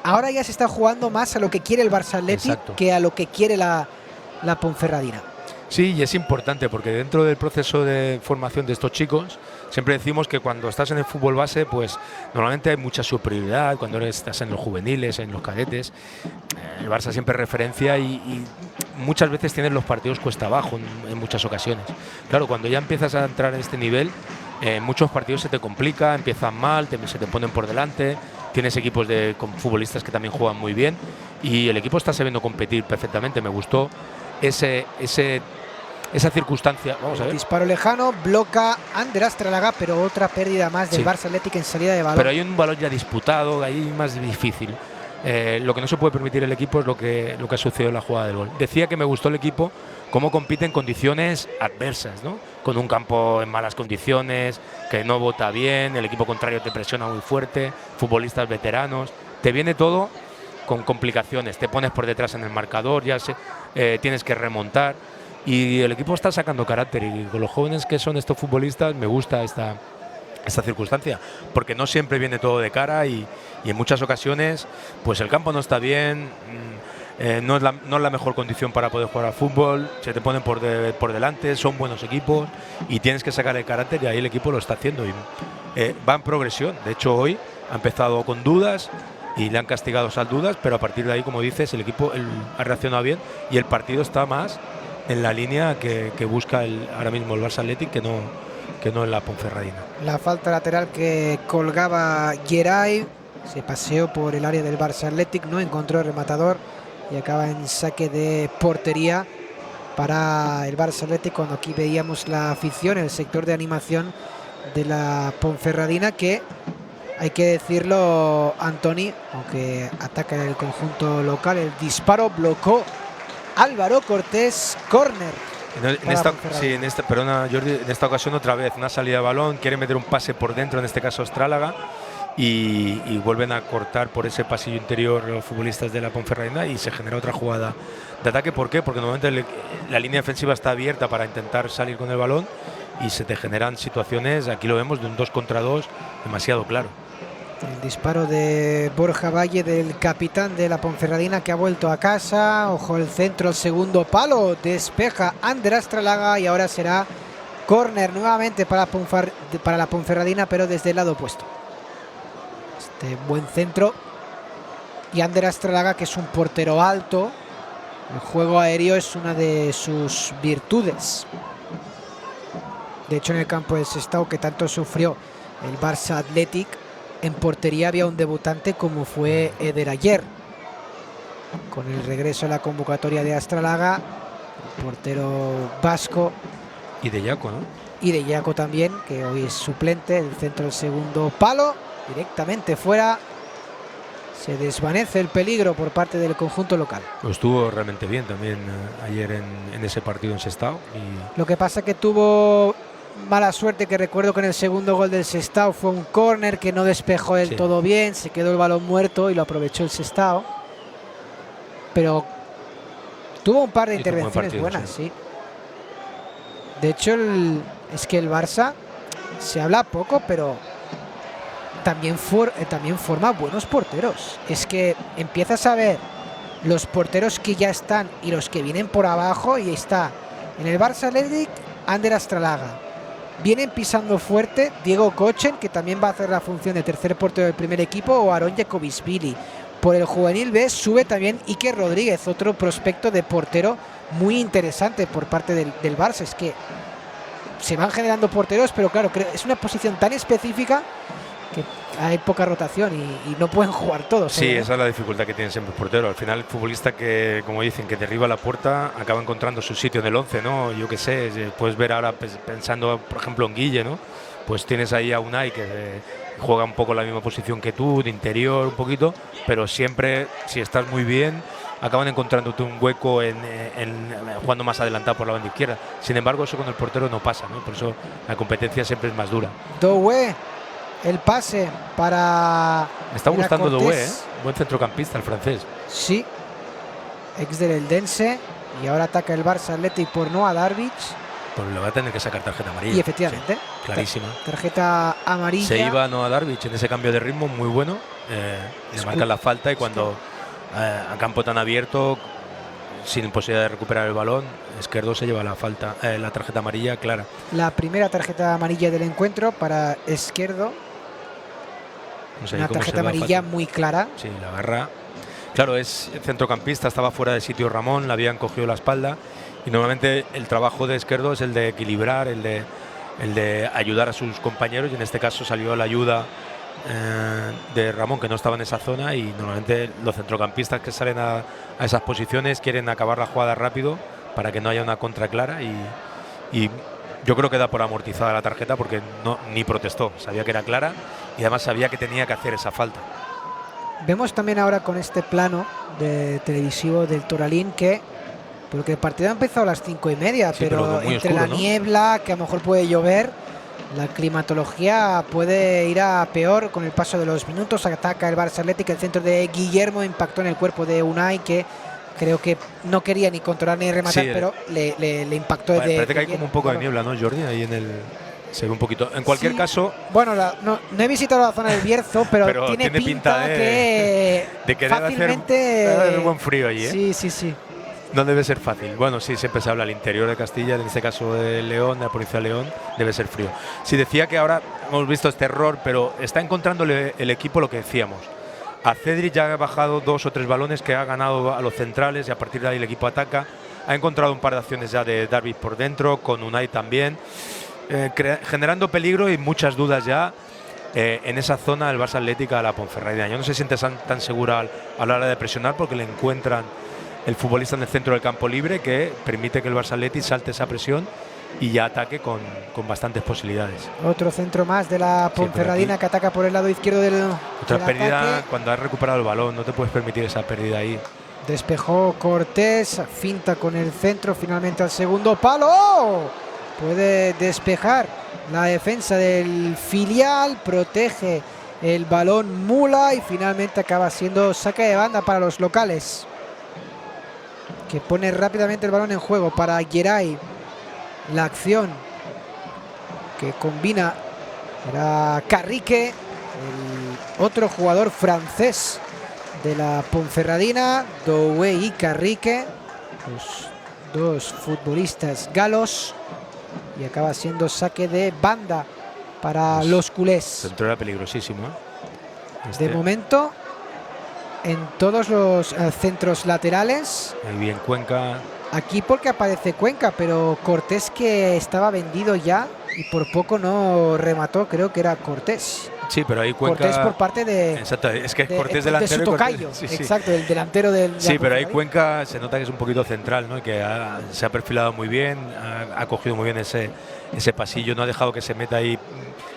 ahora ya se está jugando más a lo que quiere el Barça Athletic que a lo que quiere la Ponferradina. Sí, y es importante porque dentro del proceso de formación de estos chicos siempre decimos que cuando estás en el fútbol base, pues normalmente hay mucha superioridad. Cuando estás en los juveniles, en los cadetes, el Barça siempre referencia y muchas veces tienes los partidos cuesta abajo en muchas ocasiones. Claro, cuando ya empiezas a entrar en este nivel, muchos partidos se te complica, empiezan mal, se te ponen por delante. Tienes equipos con futbolistas que también juegan muy bien y el equipo está sabiendo competir perfectamente. Me gustó esa circunstancia. Vamos a ver. Disparo lejano, bloca Ander Astralaga, pero otra pérdida más del Barça Athletic en salida de balón. Pero hay un balón ya disputado, ahí más difícil. Lo que no se puede permitir el equipo es lo que ha sucedido en la jugada del gol. Decía que me gustó el equipo cómo compite en condiciones adversas, ¿no? Con un campo en malas condiciones, que no bota bien, el equipo contrario te presiona muy fuerte, futbolistas veteranos, te viene todo con complicaciones, te pones por detrás en el marcador, tienes que remontar y el equipo está sacando carácter, y con los jóvenes que son estos futbolistas me gusta esta circunstancia, porque no siempre viene todo de cara y en muchas ocasiones pues el campo no está bien, no es la mejor condición para poder jugar al fútbol, se te ponen por delante, son buenos equipos y tienes que sacar el carácter, y ahí el equipo lo está haciendo y va en progresión. De hecho, hoy ha empezado con dudas y le han castigado esas dudas, pero a partir de ahí, como dices, el equipo ha reaccionado bien y el partido está más en la línea que busca ahora mismo el Barça Athletic que no en la Ponferradina. La falta lateral que colgaba Geray, se paseó por el área del Barça Athletic, no encontró el rematador y acaba en saque de portería para el Barça Athletic, cuando aquí veíamos la afición, el sector de animación de la Ponferradina, que hay que decirlo, Antoni, aunque ataca el conjunto local, el disparo bloqueó Álvaro Cortés, córner. Perdona, Jordi, en esta ocasión otra vez una salida de balón, quiere meter un pase por dentro, en este caso Astrálaga, y vuelven a cortar por ese pasillo interior los futbolistas de la Ponferradina y se genera otra jugada de ataque. ¿Por qué? Porque normalmente la línea defensiva está abierta para intentar salir con el balón y se te generan situaciones, aquí lo vemos, de un 2 contra 2 demasiado claro. El disparo de Borja Valle, del capitán de la Ponferradina, que ha vuelto a casa. Ojo el centro, el segundo palo, despeja Ander Astrálaga y ahora será córner nuevamente para la Ponferradina, pero desde el lado opuesto. Este buen centro, y Ander Astrálaga, que es un portero alto, el juego aéreo es una de sus virtudes. De hecho, en el campo de Sestao, que tanto sufrió el Barça Athletic, en portería había un debutante como fue Eder ayer. Con el regreso a la convocatoria de Astrálaga, el portero vasco. Y de Yaco, ¿no? Y de Yaco también, que hoy es suplente. El centro del segundo palo, directamente fuera. Se desvanece el peligro por parte del conjunto local. Pues estuvo realmente bien también ayer en ese partido en Sestao. Lo que pasa que tuvo mala suerte, que recuerdo que en el segundo gol del Sestao fue un córner que no despejó del todo bien, se quedó el balón muerto y lo aprovechó el Sestao. Pero tuvo un par de intervenciones buenas, sí. De hecho, es que el Barça se habla poco, pero también forma buenos porteros. Es que empiezas a ver los porteros que ya están y los que vienen por abajo, y está en el Barça Athletic Ander Astrálaga. Vienen pisando fuerte Diego Kochen, que también va a hacer la función de tercer portero del primer equipo, o Aron Jacobisvili. Por el juvenil B sube también Iker Rodríguez, otro prospecto de portero muy interesante por parte del Barça. Es que se van generando porteros, pero claro, es una posición tan específica que hay poca rotación y no pueden jugar todos. Sí, esa es la dificultad que tiene siempre el portero. Al final, el futbolista que, como dicen, que derriba la puerta, acaba encontrando su sitio en el 11, ¿no? Yo qué sé, puedes ver ahora, pensando, por ejemplo, en Guille, ¿no? Pues tienes ahí a Unai, que juega un poco la misma posición que tú, de interior un poquito, pero siempre, si estás muy bien, acaban encontrándote un hueco jugando más adelantado por la banda izquierda. Sin embargo, eso con el portero no pasa, ¿no? Por eso la competencia siempre es más dura. Doué. El pase para... Me está gustando Doué, ¿eh? Buen centrocampista el francés. Sí, ex del Eldense, y ahora ataca el Barça Athletic por Noah Darvic. Pues le va a tener que sacar tarjeta amarilla. Y efectivamente, sí, clarísima. Tarjeta amarilla. Se iba Noah Darvic en ese cambio de ritmo muy bueno. Le marcan la falta, y cuando a campo tan abierto, sin posibilidad de recuperar el balón, Esquerdo se lleva la falta, la tarjeta amarilla clara. La primera tarjeta amarilla del encuentro para Esquerdo. No sé, una tarjeta amarilla muy clara. Sí, la agarra. Claro, es centrocampista, estaba fuera de sitio Ramón, le habían cogido la espalda, y normalmente el trabajo de Esquerdo es el de equilibrar, el de ayudar a sus compañeros, y en este caso salió la ayuda de Ramón, que no estaba en esa zona, y normalmente los centrocampistas que salen a esas posiciones quieren acabar la jugada rápido para que no haya una contra clara, y yo creo que da por amortizada la tarjeta porque ni protestó, sabía que era clara y además sabía que tenía que hacer esa falta. Vemos también ahora con este plano de televisivo del Toralín que, porque el partido ha empezado a las 5:30, sí, pero entre oscuro, la niebla, que a lo mejor puede llover, la climatología puede ir a peor con el paso de los minutos. Ataca el Barça Athletic, el centro de Guillermo impactó en el cuerpo de Unai, que creo que no quería ni controlar ni rematar, sí, pero le impactó. Parece que hay como un poco de niebla, ¿no, Jordi? Ahí se ve un poquito. En cualquier caso... Bueno, no he visitado la zona del Bierzo, pero tiene pinta de que fácilmente... debe hacer buen frío allí, ¿eh? Sí. No debe ser fácil. Bueno, sí, siempre se habla al interior de Castilla, en este caso de León, de la provincia de León, debe ser frío. Sí, decía que ahora hemos visto este error, pero está encontrándole el equipo lo que decíamos. A Cedric ya ha bajado 2 o 3 balones que ha ganado a los centrales, y a partir de ahí el equipo ataca. Ha encontrado un par de acciones ya de Darvic por dentro, con Unai también, generando peligro y muchas dudas ya en esa zona del Barça Atlética a la Ponferradina. Yo no se siente tan segura a la hora de presionar, porque le encuentran el futbolista en el centro del campo libre que permite que el Barça Athletic salte esa presión y ya ataque con bastantes posibilidades. Otro centro más de la Ponferradina que ataca por el lado izquierdo del otra pérdida ataque. Cuando has recuperado el balón, no te puedes permitir esa pérdida ahí. Despejó Cortés, finta con el centro, finalmente al segundo palo. ¡Oh! Puede despejar la defensa del filial, protege el balón Mula y finalmente acaba siendo saque de banda para los locales, que pone rápidamente el balón en juego para Geray. La acción que combina era Carrique, el otro jugador francés de la Ponferradina, Doué y Carrique, los dos futbolistas galos, y acaba siendo saque de banda para los culés. Centro era peligrosísimo, ¿eh? De momento, en todos los centros laterales. Ahí bien Cuenca. Aquí porque aparece Cuenca, pero Cortés, que estaba vendido ya y por poco no remató, creo que era Cortés. Sí, pero ahí Cuenca. Cortés por parte de. Exacto, es que de, Cortés de delantero. su tocayo, Cortés, sí, exacto, el delantero del. Sí, pero ahí Cuenca se nota que es un poquito central, ¿no? Y que se ha perfilado muy bien, ha cogido muy bien ese pasillo, no ha dejado que se meta ahí,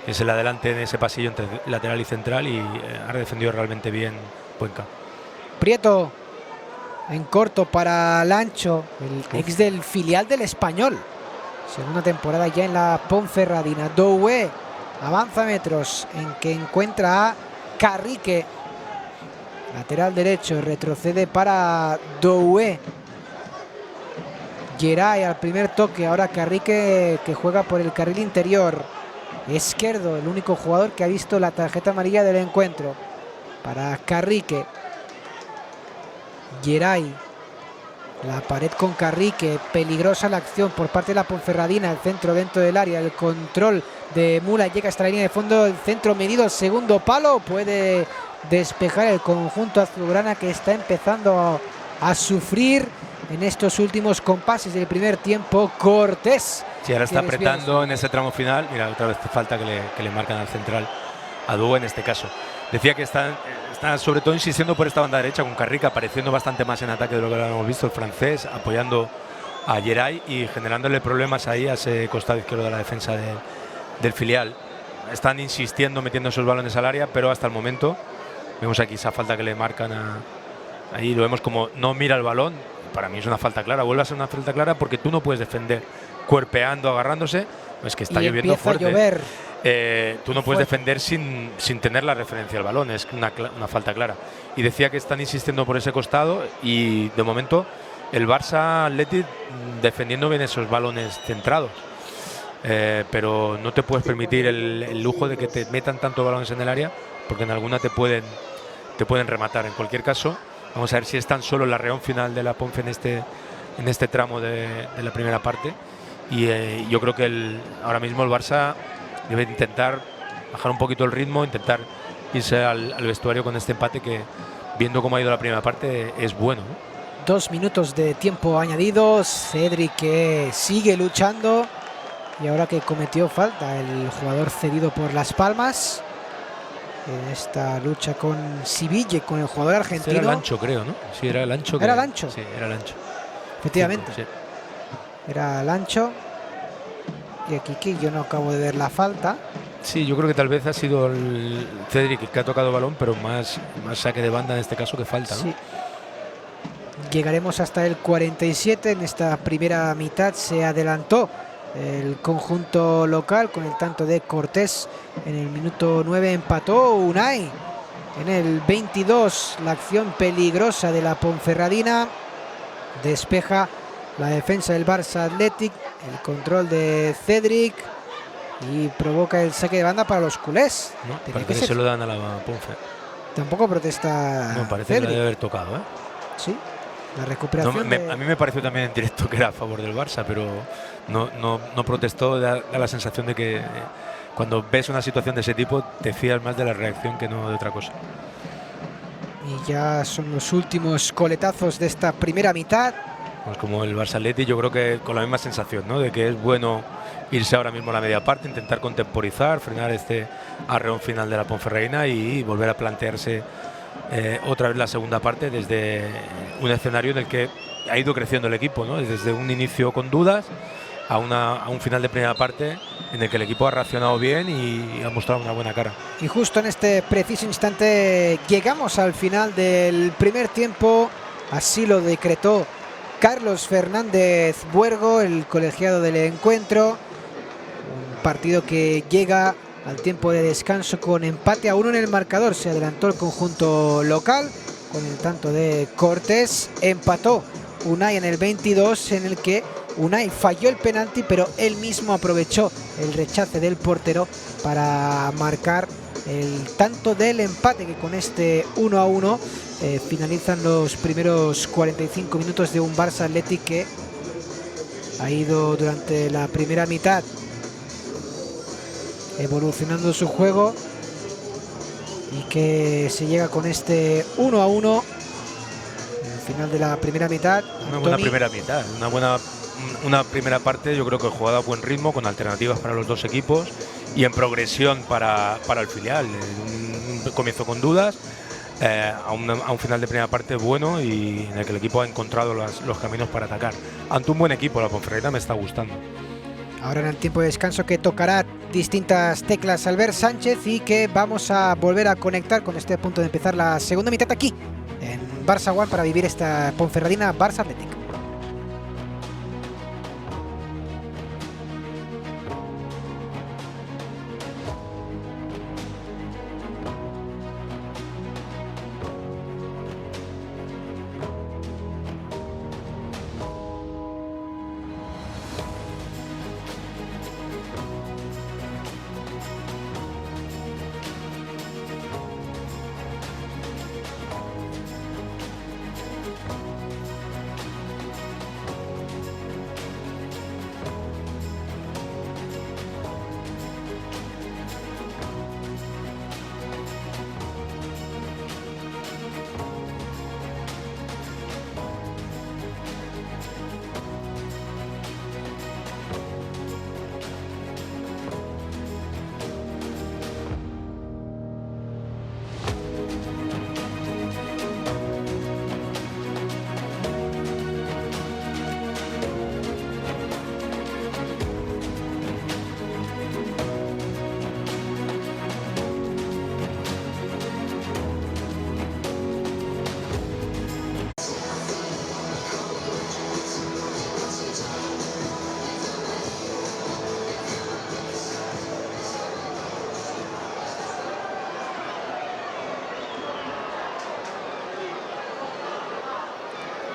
que se le adelante en ese pasillo entre lateral y central, y ha defendido realmente bien Cuenca. Prieto en corto para Lancho, el ex del filial del Español. Segunda temporada ya en la Ponferradina. Doué avanza metros en que encuentra a Carrique. Lateral derecho, retrocede para Doué. Geray al primer toque, ahora Carrique que juega por el carril interior. Izquierdo, el único jugador que ha visto la tarjeta amarilla del encuentro. Para Carrique. Geray, la pared con Carrique, peligrosa la acción por parte de la Ponferradina, el centro dentro del área, el control de Mula, llega hasta la línea de fondo, el centro medido, el segundo palo, puede despejar el conjunto azulgrana, que está empezando a sufrir en estos últimos compases del primer tiempo. Cortés. Sí, ahora está apretando en ese tramo final. Mira, otra vez falta que le marcan al central, a Doué en este caso. Decía que está sobre todo insistiendo por esta banda derecha, con Carrique apareciendo bastante más en ataque de lo que hemos visto, el francés apoyando a Geray y generándole problemas ahí a ese costado izquierdo de la defensa del filial. Están insistiendo, metiendo esos balones al área, pero hasta el momento vemos aquí esa falta que le marcan ahí, lo vemos como no mira el balón. Para mí es una falta clara, vuelve a ser una falta clara porque tú no puedes defender cuerpeando, agarrándose. Es que está lloviendo fuerte. A llover. Tú no puedes defender sin tener la referencia al balón, es una falta clara. Y decía que están insistiendo por ese costado y de momento el Barça Athletic defendiendo bien esos balones centrados. Pero no te puedes permitir el lujo de que te metan tantos balones en el área, porque en alguna te pueden rematar. En cualquier caso, vamos a ver si es tan solo el arreón final de la Ponfe en este tramo de la primera parte. Y yo creo que ahora mismo el Barça debe intentar bajar un poquito el ritmo, intentar irse al vestuario con este empate que, viendo cómo ha ido la primera parte, es bueno, ¿no? 2 minutos de tiempo añadidos. Cedric que sigue luchando y ahora que cometió falta el jugador cedido por Las Palmas en esta lucha con Siville, con el jugador argentino. Era Lancho, creo, ¿no? Sí, era Lancho. ¿Era Lancho? Sí, era Lancho. Efectivamente. Sí. Era Lancho. Y aquí que yo no acabo de ver la falta. Sí, yo creo que tal vez ha sido el Cedric que ha tocado balón, pero más saque de banda en este caso que falta, ¿no? Sí. Llegaremos hasta el 47. En esta primera mitad se adelantó el conjunto local con el tanto de Cortés. En el minuto 9 empató Unai. En el 22 la acción peligrosa de la Ponferradina. Despeja la defensa del Barça Athletic. El control de Cedric y provoca el saque de banda para los culés. No, parece que se lo dan a la Ponfe. Tampoco protesta. No, parece Cedric. Que debe haber tocado, ¿eh? Sí, la recuperación. No, a mí me pareció también en directo que era a favor del Barça, pero no protestó. Da la sensación de que cuando ves una situación de ese tipo te fías más de la reacción que no de otra cosa. Y ya son los últimos coletazos de esta primera mitad. Pues como el Barça Athletic, yo creo que con la misma sensación, ¿no? De que es bueno irse ahora mismo a la media parte, intentar contemporizar, frenar este arreón final de la Ponferradina y volver a plantearse otra vez la segunda parte desde un escenario en el que ha ido creciendo el equipo, ¿no? Desde un inicio con dudas a un final de primera parte en el que el equipo ha reaccionado bien y ha mostrado una buena cara. Y justo en este preciso instante llegamos al final del primer tiempo, así lo decretó Carlos Fernández Buergo, el colegiado del encuentro. Un partido que llega al tiempo de descanso con empate a 1 en el marcador. Se adelantó el conjunto local con el tanto de Cortés. Empató Unai en el 22, en el que Unai falló el penalti, pero él mismo aprovechó el rechace del portero para marcar el tanto del empate, que con este 1-1 finalizan los primeros 45 minutos de un Barça Athletic que ha ido durante la primera mitad evolucionando su juego y que se llega con este 1-1 al final de la primera mitad. Una buena primera mitad, una primera parte yo creo que jugada a buen ritmo, con alternativas para los dos equipos y en progresión para el filial. Un comienzo con dudas, a un final de primera parte bueno y en el que el equipo ha encontrado los caminos para atacar. Ante un buen equipo, la Ponferradina me está gustando. Ahora en el tiempo de descanso que tocará distintas teclas Albert Sánchez y que vamos a volver a conectar con este punto de empezar la segunda mitad aquí en Barça One para vivir esta Ponferradina Barça Athletic.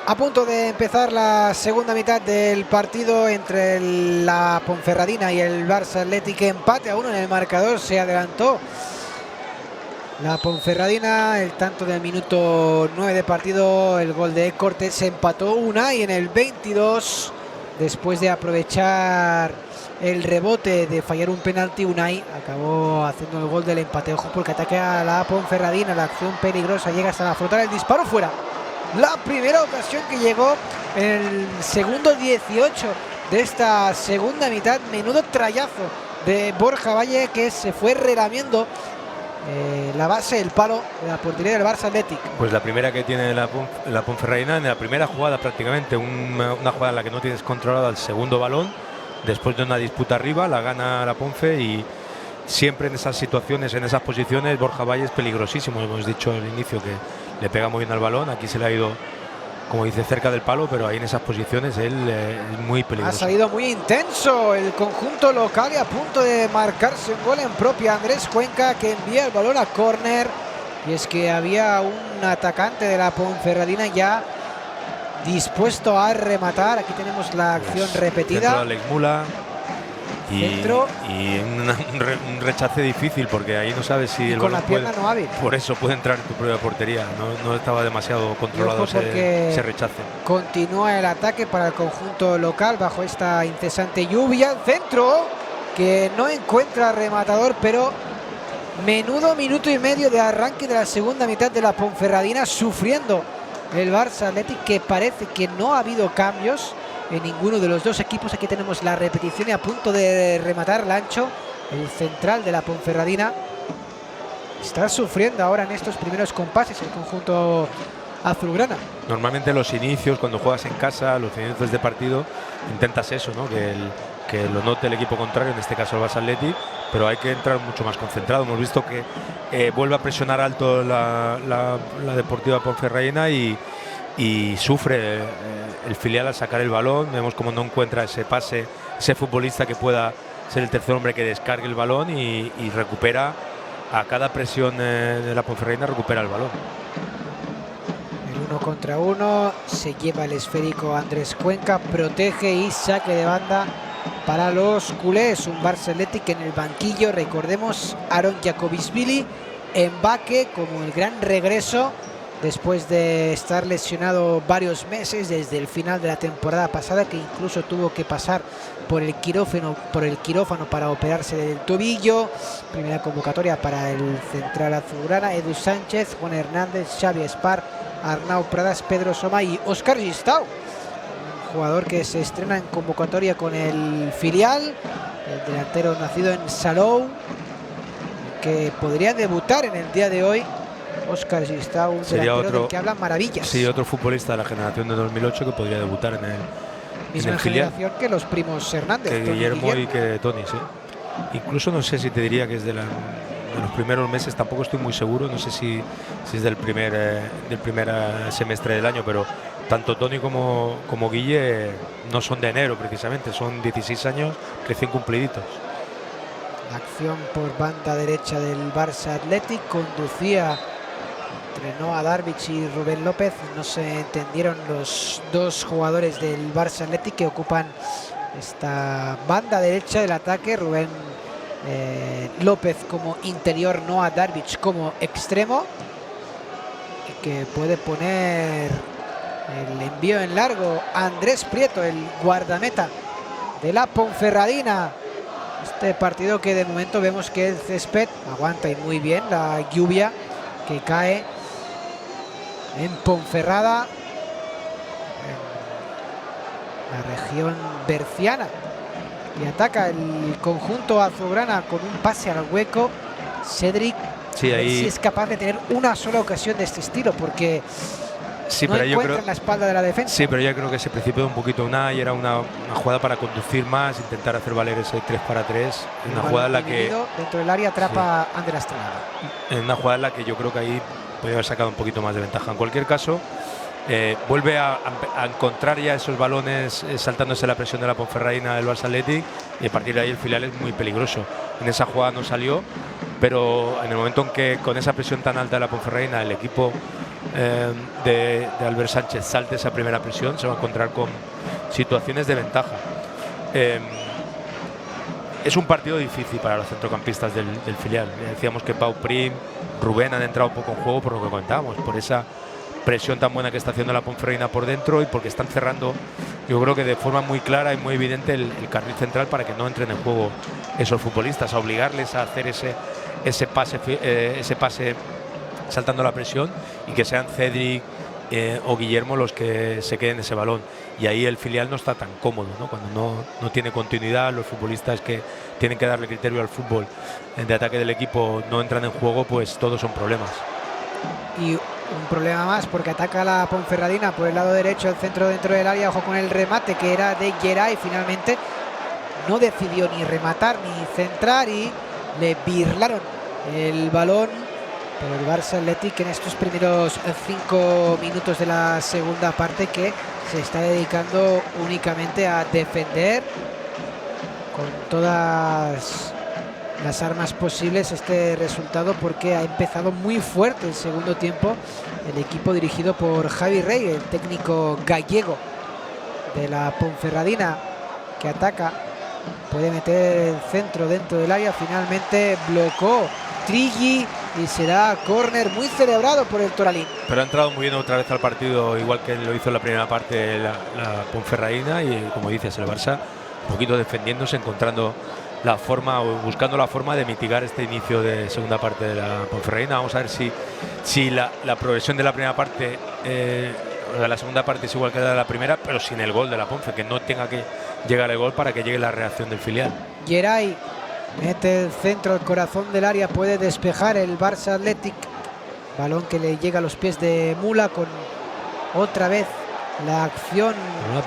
A punto de empezar la segunda mitad del partido entre la Ponferradina y el Barça Athletic. Empate a 1 en el marcador. Se adelantó la Ponferradina, el tanto del minuto 9 de partido, el gol de Cortés. Se empató Unai en el 22 después de aprovechar el rebote de fallar un penalti. Unai acabó haciendo el gol del empate. Ojo porque ataca a la Ponferradina, la acción peligrosa, llega hasta afrontar el disparo fuera. La primera ocasión que llegó en el segundo 18 de esta segunda mitad. Menudo trayazo de Borja Valle, que se fue relamiendo la base del palo de la portería del Barça Athletic. Pues la primera que tiene la Ponferradina, en la primera jugada prácticamente, una jugada en la que no tienes controlado el segundo balón, después de una disputa arriba, la gana la Ponfe y siempre en esas situaciones, en esas posiciones, Borja Valle es peligrosísimo. Hemos dicho al inicio que le pega muy bien al balón, aquí se le ha ido, como dice, cerca del palo, pero ahí en esas posiciones él es muy peligroso. Ha salido muy intenso el conjunto local y a punto de marcarse un gol en propia. Andrés Cuenca, que envía el balón a córner, y es que había un atacante de la Ponferradina ya dispuesto a rematar. Aquí tenemos la acción repetida. Alex Mula. Y un rechace difícil porque ahí no sabes si el con balón la pierna no hábil. Por eso puede entrar en tu propia portería. No estaba demasiado controlado ese rechace. Continúa el ataque para el conjunto local bajo esta incesante lluvia. Centro que no encuentra rematador, pero menudo minuto y medio de arranque de la segunda mitad de la Ponferradina, sufriendo el Barça Athletic, que parece que no ha habido cambios en ninguno de los dos equipos. Aquí tenemos la repetición y a punto de rematar Lancho, el central de la Ponferradina. está sufriendo ahora en estos primeros compases el conjunto azulgrana. Normalmente los inicios, cuando juegas en casa, los inicios de partido, intentas eso, ¿no? Que lo note el equipo contrario, en este caso el Barça Athletic, pero hay que entrar mucho más concentrado. Hemos visto que vuelve a presionar alto la Deportiva Ponferradina y sufre el filial al sacar el balón. Vemos cómo no encuentra ese pase, ese futbolista que pueda ser el tercer hombre que descargue el balón y recupera a cada presión de la Ponferradina, recupera el balón. El 1 contra 1, se lleva el esférico Andrés Cuenca, protege y saque de banda para los culés. Un Barça Athletic en el banquillo, recordemos, Aaron Jacobisvili en baque como el gran regreso después de estar lesionado varios meses desde el final de la temporada pasada, que incluso tuvo que pasar por el quirófano para operarse del tobillo. Primera convocatoria para el central azulgrana: Edu Sánchez, Juan Hernández, Xavi Espar, Arnau Pradas, Pedro Soma y Óscar Gistau, un jugador que se estrena en convocatoria con el filial, el delantero nacido en Salou, que podría debutar en el día de hoy. Óscar Gistau, un delantero del que hablan maravillas. Sí, otro futbolista de la generación de 2008 que podría debutar en el misma generación que los primos Hernández, que Guillermo y que Toni, sí. Incluso no sé si te diría que es de los primeros meses, tampoco estoy muy seguro, no sé si es del primer semestre del año, pero tanto Toni como Guille no son de enero precisamente, son 16 años recién cumpliditos. La acción por banda derecha del Barça Athletic, conducía entre Noah Darvich y Rubén López. No se entendieron los dos jugadores del Barça Athletic que ocupan esta banda derecha del ataque. Rubén López como interior, Noah Darvich como extremo, y que puede poner el envío en largo Andrés Prieto, el guardameta de la Ponferradina. Este partido que de momento vemos que el césped aguanta y muy bien la lluvia que cae en Ponferrada, en la región berciana, y ataca el conjunto azulgrana con un pase al hueco. Cedric, sí, ahí si es capaz de tener una sola ocasión de este estilo, porque sí, no pero encuentra yo creo, en la espalda de la defensa. Sí, pero yo creo que se precipitó un poquito y era una jugada para conducir más, intentar hacer valer ese 3 para 3. Una jugada en la que dentro del área atrapa a Ander Astronada. En una jugada en la que yo creo que ahí podría haber sacado un poquito más de ventaja. En cualquier caso, vuelve a encontrar ya esos balones saltándose la presión de la Ponferradina del Barça Athletic, y a partir de ahí el filial es muy peligroso. En esa jugada no salió, pero en el momento en que con esa presión tan alta de la Ponferradina el equipo de Albert Sánchez salte esa primera presión, se va a encontrar con situaciones de ventaja. Es un partido difícil para los centrocampistas del filial. Decíamos que Pau Prim, Rubén han entrado un poco en juego por lo que comentábamos, por esa presión tan buena que está haciendo la Ponferradina por dentro, y porque están cerrando, yo creo que de forma muy clara y muy evidente, el carril central para que no entren en juego esos futbolistas, a obligarles a hacer ese pase saltando la presión, y que sean Cedric o Guillermo los que se queden ese balón. Y ahí el filial no está tan cómodo, ¿no? Cuando no tiene continuidad, los futbolistas que tienen que darle criterio al fútbol de ataque del equipo no entran en juego, pues todos son problemas. Y un problema más, porque ataca la Ponferradina por el lado derecho, el centro dentro del área. Ojo con el remate que era de Geray, finalmente no decidió ni rematar ni centrar y le birlaron el balón. Pero el Barça Athletic en estos primeros 5 minutos de la segunda parte, que se está dedicando únicamente a defender con todas las armas posibles este resultado, porque ha empezado muy fuerte el segundo tiempo el equipo dirigido por Javi Rey, el técnico gallego de la Ponferradina, que ataca, puede meter el centro dentro del área, finalmente blocó Trigui y será córner muy celebrado por el Toralín. Pero ha entrado muy bien otra vez al partido, igual que lo hizo en la primera parte la Ponferradina, y como dices, el Barça un poquito defendiéndose, encontrando la forma o buscando la forma de mitigar este inicio de segunda parte de la Ponferradina. Vamos a ver si la progresión de la primera parte de la segunda parte es igual que la de la primera, pero sin el gol de la Ponfe, que no tenga que llegar el gol para que llegue la reacción del filial. Geray Mete el centro al corazón del área, puede despejar el Barça Athletic. Balón que le llega a los pies de Mula con otra vez la acción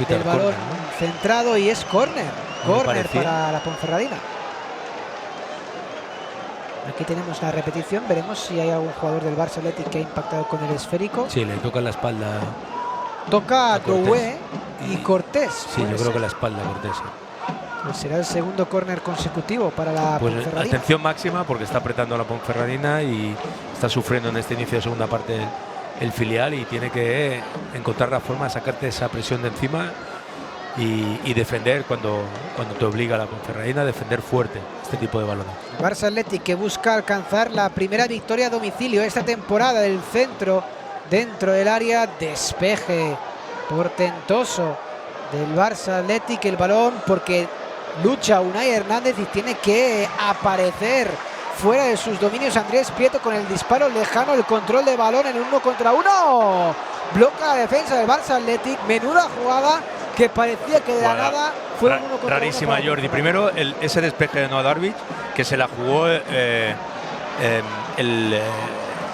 del balón córner, ¿no? Centrado, y es córner. Córner para la Ponferradina. Aquí tenemos la repetición, veremos si hay algún jugador del Barça Athletic que ha impactado con el esférico. Sí, le toca en la espalda. Toca a Doué y Cortés. Sí, yo creo que la espalda a Cortés. Pues será el segundo córner consecutivo para la Ponferradina. Atención máxima porque está apretando a la Ponferradina y está sufriendo en este inicio de segunda parte el filial, y tiene que encontrar la forma de sacarte esa presión de encima y defender cuando te obliga la Ponferradina a defender fuerte este tipo de balones. El Barça Athletic que busca alcanzar la primera victoria a domicilio esta temporada del centro dentro del área. Despeje portentoso del Barça Athletic, el balón porque lucha Unai Hernández y tiene que aparecer fuera de sus dominios Andrés Prieto con el disparo lejano, el control de balón en 1 contra 1. Bloca la defensa del Barça Athletic. Menuda jugada que parecía que de la nada fue un 1 contra 1. Rarísima, Jordi. Primero ese despeje de Noah Darvish, que se la jugó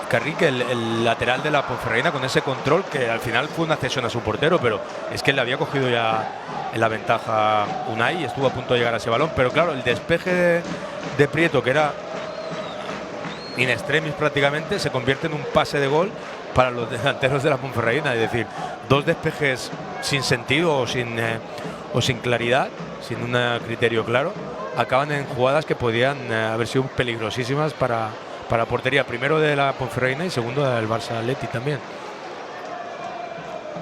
Carrique, el lateral de la Ponferradina, con ese control que al final fue una cesión a su portero, pero es que le había cogido ya en la ventaja Unai y estuvo a punto de llegar a ese balón. Pero claro, el despeje de Prieto, que era in extremis prácticamente, se convierte en un pase de gol para los delanteros de la Ponferradina. Es decir, dos despejes sin sentido o sin claridad, sin un criterio claro, acaban en jugadas que podían haber sido peligrosísimas para portería, primero de la Ponferradina y segundo del Barça Athletic también.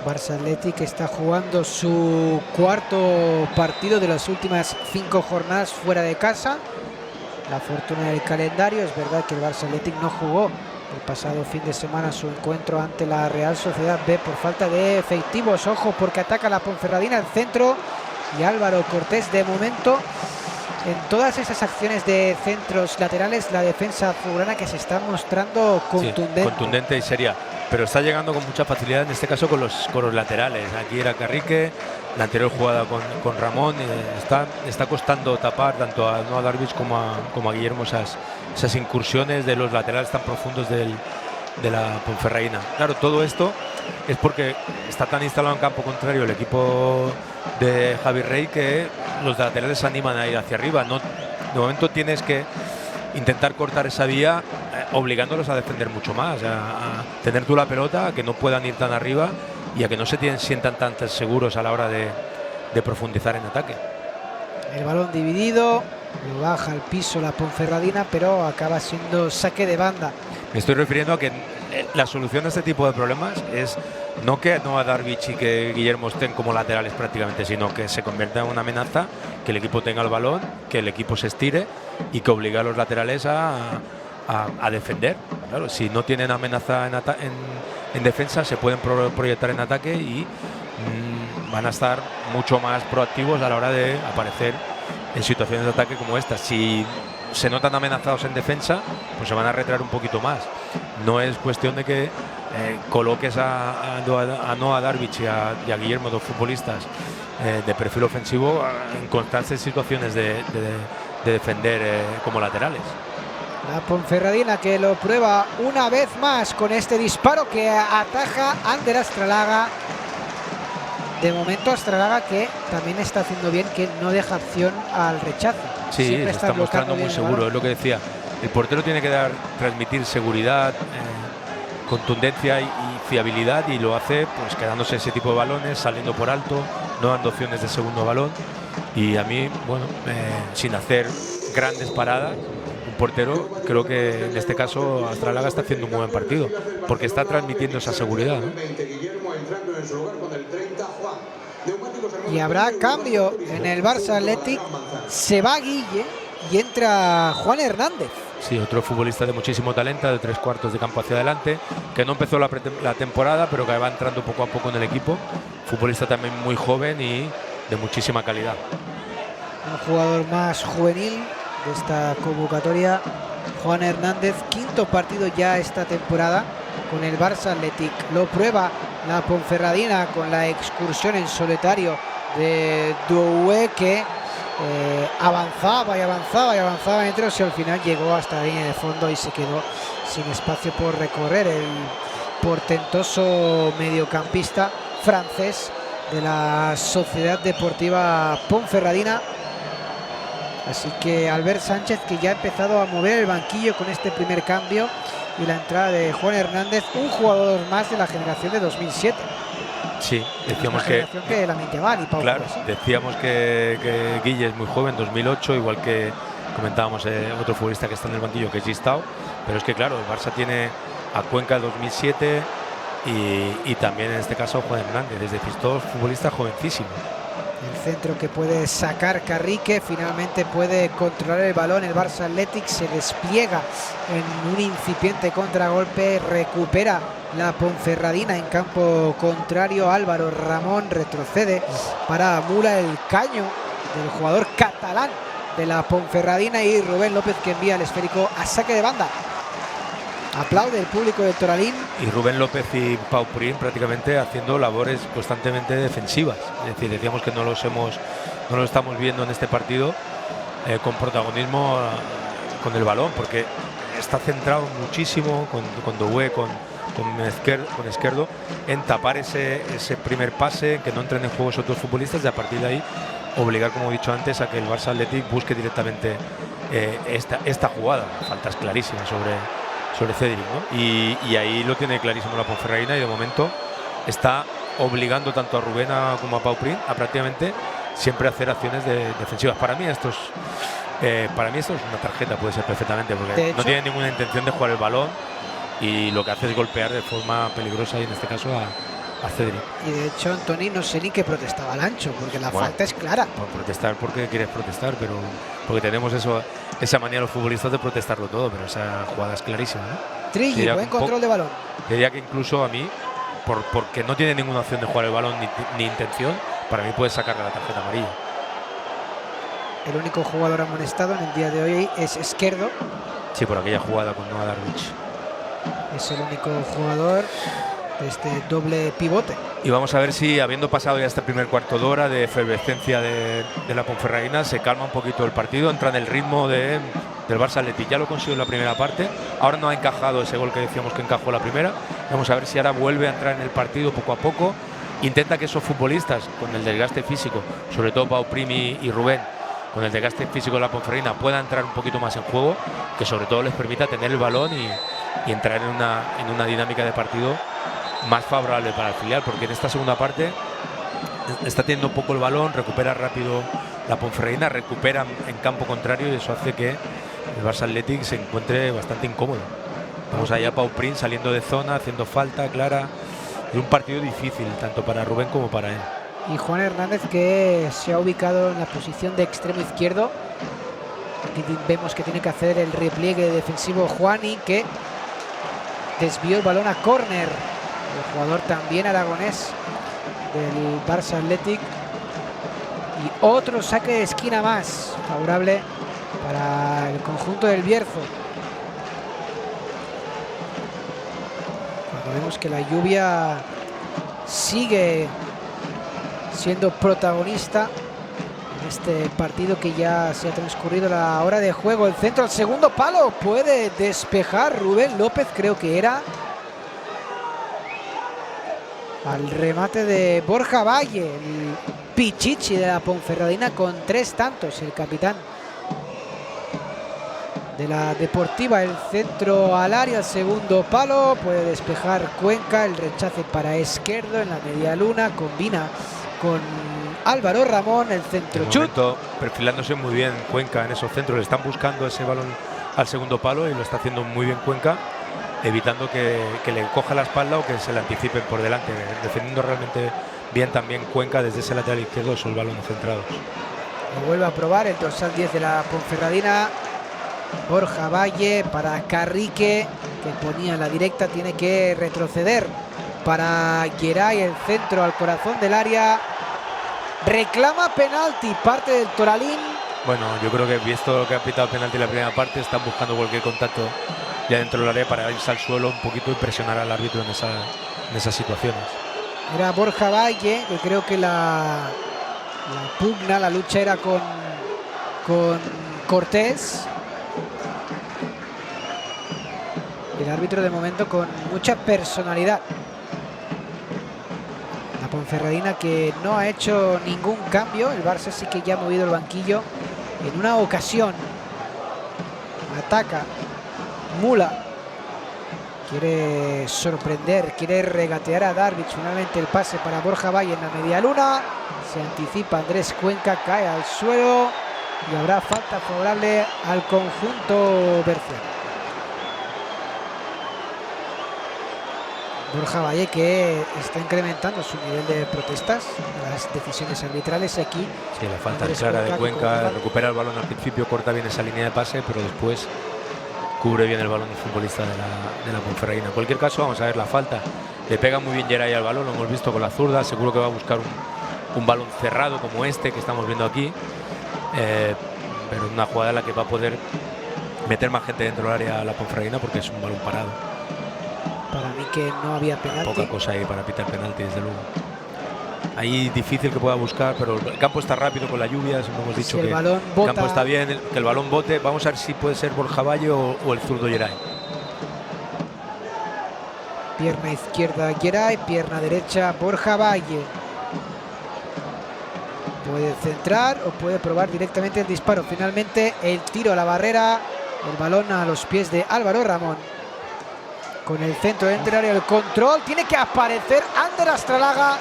Barça Athletic está jugando su cuarto partido de las últimas 5 jornadas fuera de casa. La fortuna del calendario, es verdad que el Barça Athletic no jugó el pasado fin de semana su encuentro ante la Real Sociedad B por falta de efectivos. Ojo, porque ataca la Ponferradina al centro y Álvaro Cortés. De momento, en todas esas acciones de centros laterales, la defensa azulgrana que se está mostrando contundente. Sí, contundente y seria, pero está llegando con mucha facilidad, en este caso con los laterales. Aquí era Carrique, la anterior jugada con Ramón. Está costando tapar tanto a Noah Darvish como a Guillermo esas incursiones de los laterales tan profundos de la Ponferradina. Claro, todo esto es porque está tan instalado en campo contrario el equipo de Javi Rey que los laterales se animan a ir hacia arriba. De momento tienes que intentar cortar esa vía, obligándolos a defender mucho más, a tener tú la pelota, a que no puedan ir tan arriba y a que no se sientan tan seguros a la hora de profundizar en ataque. El balón dividido, lo baja al piso la Ponferradina, pero acaba siendo saque de banda. Me estoy refiriendo a que la solución a este tipo de problemas es no que Noah Darvish y que Guillermo estén como laterales prácticamente, sino que se convierta en una amenaza, que el equipo tenga el balón, que el equipo se estire y que obligue a los laterales a defender. Claro, si no tienen amenaza en defensa, se pueden proyectar en ataque y van a estar mucho más proactivos a la hora de aparecer en situaciones de ataque como esta. Si se notan amenazados en defensa, pues se van a retraer un poquito más. No es cuestión de que coloques a Noah Darvish y a Guillermo, dos futbolistas de perfil ofensivo, en constantes situaciones de defender como laterales. La Ponferradina que lo prueba una vez más con este disparo que ataja Ander Astralaga. De momento Astralaga, que también está haciendo bien, que no deja opción al rechazo. Sí, se está mostrando muy seguro, es lo que decía. El portero tiene que transmitir seguridad, contundencia y fiabilidad, y lo hace pues quedándose ese tipo de balones, saliendo por alto, no dando opciones de segundo balón. Y a mí, bueno, sin hacer grandes paradas, un portero, creo que en este caso Astralaga está haciendo un buen partido, porque está transmitiendo esa seguridad, ¿no? Y habrá cambio en el Barça Athletic. Se va Guille y entra Juan Hernández. Sí, otro futbolista de muchísimo talento, de 3/4 de campo hacia adelante, que no empezó la temporada, pero que va entrando poco a poco en el equipo. Futbolista también muy joven y de muchísima calidad. Un jugador más juvenil de esta convocatoria, Juan Hernández, quinto partido ya esta temporada. con el Barça Athletic. Lo prueba la Ponferradina con la excursión en solitario de Doué, que avanzaba y avanzaba y avanzaba entre y al final llegó hasta la línea de fondo y se quedó sin espacio por recorrer el portentoso mediocampista francés de la Sociedad Deportiva Ponferradina. Así que Albert Sánchez, que ya ha empezado a mover el banquillo con este primer cambio y la entrada de Juan Hernández, un jugador más de la generación de 2007. Sí, decíamos que Lamine Yamal y Pau. Claro, decíamos que Guille es muy joven, 2008, igual que comentábamos otro futbolista que está en el banquillo, que es Gistau, pero es que claro, el Barça tiene a Cuenca del 2007 y también en este caso Juan Hernández, es decir, todos futbolistas jovencísimos. El centro que puede sacar Carrique, finalmente puede controlar el balón el Barça Athletic, se despliega en un incipiente contragolpe, recupera la Ponferradina en campo contrario. Álvaro Ramón retrocede para Mula el caño del jugador catalán de la Ponferradina y Rubén López, que envía el esférico a saque de banda. Aplaude el público de Toralín. Y Rubén López y Pau Prín prácticamente haciendo labores constantemente defensivas. Es decir, decíamos que no lo estamos viendo en este partido con protagonismo con el balón, porque está centrado muchísimo con Doué, con Esquerdo, en tapar ese primer pase, que no entren en juego esos dos futbolistas, y a partir de ahí obligar, como he dicho antes, a que el Barça Athletic busque directamente esta jugada. Faltas clarísimas sobre Cédric, ¿no? Y ahí lo tiene clarísimo la Ponferradina, y de momento está obligando tanto a Rubén como a Pau Prín a prácticamente siempre hacer acciones defensivas. Para mí esto es una tarjeta, puede ser perfectamente, porque no tiene ninguna intención de jugar el balón y lo que hace es golpear de forma peligrosa, y en este caso a Cédric. Y de hecho, Antoni, no sé ni qué protestaba Lancho, porque la falta es clara. Por protestar porque quieres protestar, pero porque tenemos esa manía los futbolistas de protestarlo todo, pero esa jugada es clarísima, ¿no? Trilli, buen control de balón. Diría que incluso a mí, porque no tiene ninguna opción de jugar el balón ni intención, para mí puede sacarle la tarjeta amarilla. El único jugador amonestado en el día de hoy es Esquerdo. Sí, por aquella jugada con Noah Darwich. Es el único jugador de este doble pivote. Y vamos a ver si, habiendo pasado ya este primer cuarto de hora de efervescencia de la Ponferradina, se calma un poquito el partido, entra en el ritmo del Barça Athletic. Ya lo consiguió en la primera parte, ahora no ha encajado ese gol que decíamos que encajó la primera. Vamos a ver si ahora vuelve a entrar en el partido poco a poco, intenta que esos futbolistas, con el desgaste físico, sobre todo Pau Prín y Rubén, con el desgaste físico de la Ponferradina, puedan entrar un poquito más en juego, que sobre todo les permita tener el balón y entrar en una dinámica de partido más favorable para el filial, porque en esta segunda parte está teniendo poco el balón, recupera rápido la Ponferradina, recupera en campo contrario, y eso hace que el Barça Athletic se encuentre bastante incómodo. Vamos allá, Pau Prín saliendo de zona, haciendo falta clara. Es un partido difícil tanto para Rubén como para él. Y Juan Hernández, que se ha ubicado en la posición de extremo izquierdo. Aquí vemos que tiene que hacer el repliegue defensivo Juani, que desvió el balón a córner. El jugador también aragonés del Barça Athletic. Y otro saque de esquina más favorable para el conjunto del Bierzo. Cuando vemos que la lluvia sigue siendo protagonista en este partido, que ya se ha transcurrido la hora de juego. El centro al segundo palo, puede despejar Rubén López, creo que era al remate de Borja Valle, el pichichi de la Ponferradina, con 3 tantos, el capitán de la Deportiva. El centro al área, al segundo palo, puede despejar Cuenca, el rechace para Esquerdo en la media luna, combina con Álvaro Ramón, el centro chut. Perfilándose muy bien Cuenca en esos centros, le están buscando ese balón al segundo palo y lo está haciendo muy bien Cuenca, evitando que le coja la espalda o que se le anticipen por delante, defendiendo realmente bien también Cuenca desde ese lateral izquierdo, esos balones centrados. Lo vuelve a probar el dorsal 10 de la Ponferradina, Borja Valle para Carrique, que ponía la directa, tiene que retroceder para Geray, el centro al corazón del área, reclama penalti, parte del Toralín. Bueno, yo creo que visto que ha pitado penalti en la primera parte, están buscando cualquier contacto ya dentro del área para irse al suelo un poquito y presionar al árbitro en esas situaciones. Era Borja Valle, que creo que la pugna, la lucha era con Cortés. El árbitro de momento con mucha personalidad. La Ponferradina que no ha hecho ningún cambio. El Barça sí que ya ha movido el banquillo en una ocasión. Ataca Mula. Quiere sorprender, quiere regatear a Darvic. Finalmente el pase para Borja Valle en la media luna. Se anticipa Andrés Cuenca, cae al suelo y habrá falta favorable al conjunto berciano. Borja Valle que está incrementando su nivel de protestas a las decisiones arbitrales aquí. Sí, la falta clara de Cuenca, recupera el balón al principio, corta bien esa línea de pase, pero después cubre bien el balón el futbolista de la Ponferradina. En cualquier caso, vamos a ver la falta. Le pega muy bien Geray al balón, lo hemos visto con la zurda, seguro que va a buscar un balón cerrado como este que estamos viendo aquí, pero una jugada en la que va a poder meter más gente dentro del área a la Ponferradina porque es un balón parado. Para mí que no había penalti. Poca cosa ahí para pitar penalti, desde luego. Ahí difícil que pueda buscar, pero el campo está rápido con la lluvia, hemos dicho si que el campo está bien, que el balón bote. Vamos a ver si puede ser Borja Valle o el zurdo Geray. Pierna izquierda Geray, pierna derecha Borja Valle. Puede centrar o puede probar directamente el disparo. Finalmente el tiro a la barrera, el balón a los pies de Álvaro Ramón. Con el centro dentro del área, el control, tiene que aparecer Ander Astralaga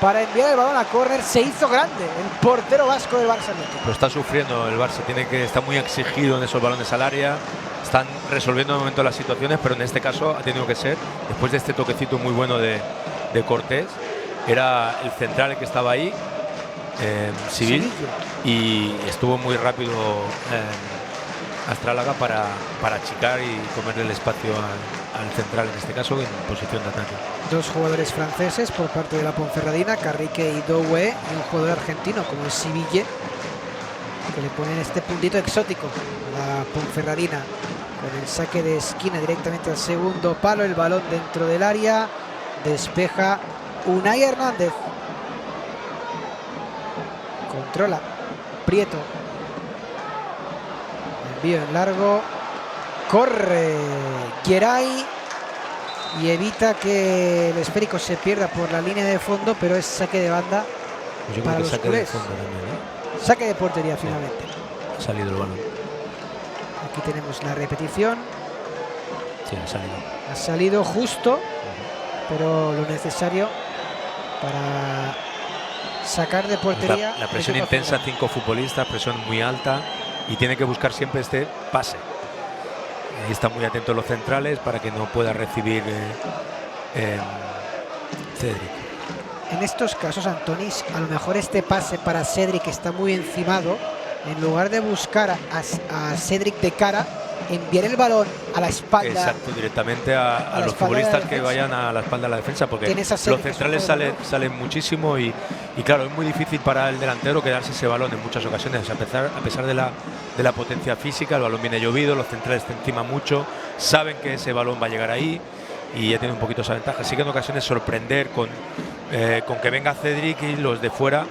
para enviar el balón a córner. Se hizo grande el portero vasco del Barça. Lo está sufriendo el Barça, está muy exigido en esos balones al área. Están resolviendo de momento las situaciones, pero en este caso ha tenido que ser, después de este toquecito muy bueno de Cortés, era el central el que estaba ahí, Civil, y estuvo muy rápido Astralaga para achicar y comerle el espacio al central, en este caso en posición de ataque. Dos jugadores franceses por parte de la Ponferradina, Carrique y Doué, y un jugador argentino como es Siville, que le ponen este puntito exótico a la Ponferradina con el saque de esquina directamente al segundo palo. El balón dentro del área, despeja Unai Hernández, controla Prieto, envío en largo, corre Geray y evita que el esférico se pierda por la línea de fondo, pero es saque de banda para los culés. Saque de portería finalmente. Ha salido el balón. Aquí tenemos la repetición. Sí, ha salido. Ha salido justo, pero lo necesario para sacar de portería. La presión intensa, 5 futbolistas, presión muy alta y tiene que buscar siempre este pase. Ahí están muy atentos los centrales para que no pueda recibir Cedric. En estos casos, Antonis, a lo mejor este pase para Cedric está muy encimado. En lugar de buscar a Cedric de cara, enviar el balón a la espalda. Exacto, directamente a los futbolistas que vayan a la espalda de la defensa, porque los centrales salen muchísimo y claro, es muy difícil para el delantero quedarse ese balón en muchas ocasiones. A pesar de la potencia física, el balón viene llovido, los centrales te encima mucho, saben que ese balón va a llegar ahí y ya tiene un poquito esa ventaja. Sí que en ocasiones sorprender con que venga Cedric y los de fuera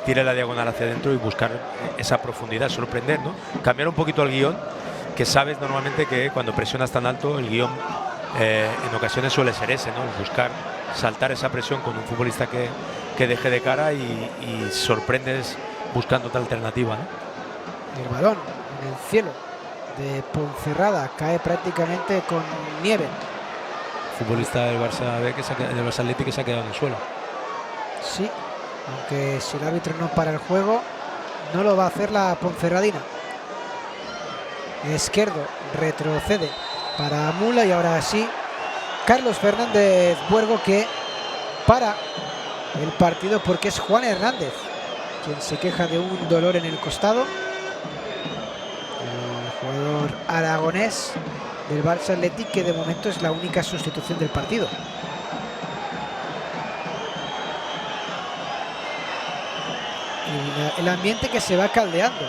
tire la diagonal hacia adentro y buscar esa profundidad, sorprender, ¿no? Cambiar un poquito el guión, que sabes normalmente que cuando presionas tan alto el guión en ocasiones suele ser ese, ¿no? Buscar saltar esa presión con un futbolista que deje de cara y sorprendes buscando otra alternativa, ¿no? El balón en el cielo de Ponferrada cae prácticamente con nieve. Futbolista del Barça B, del Barça Athletic, que se ha quedado en el suelo. Sí, aunque si el árbitro no para el juego, no lo va a hacer la Ponferradina. Izquierdo retrocede para Mula y ahora sí Carlos Fernández Buergo, que para el partido porque es Juan Hernández quien se queja de un dolor en el costado. El jugador aragonés del Barça Athletic, que de momento es la única sustitución del partido. Y el ambiente que se va caldeando.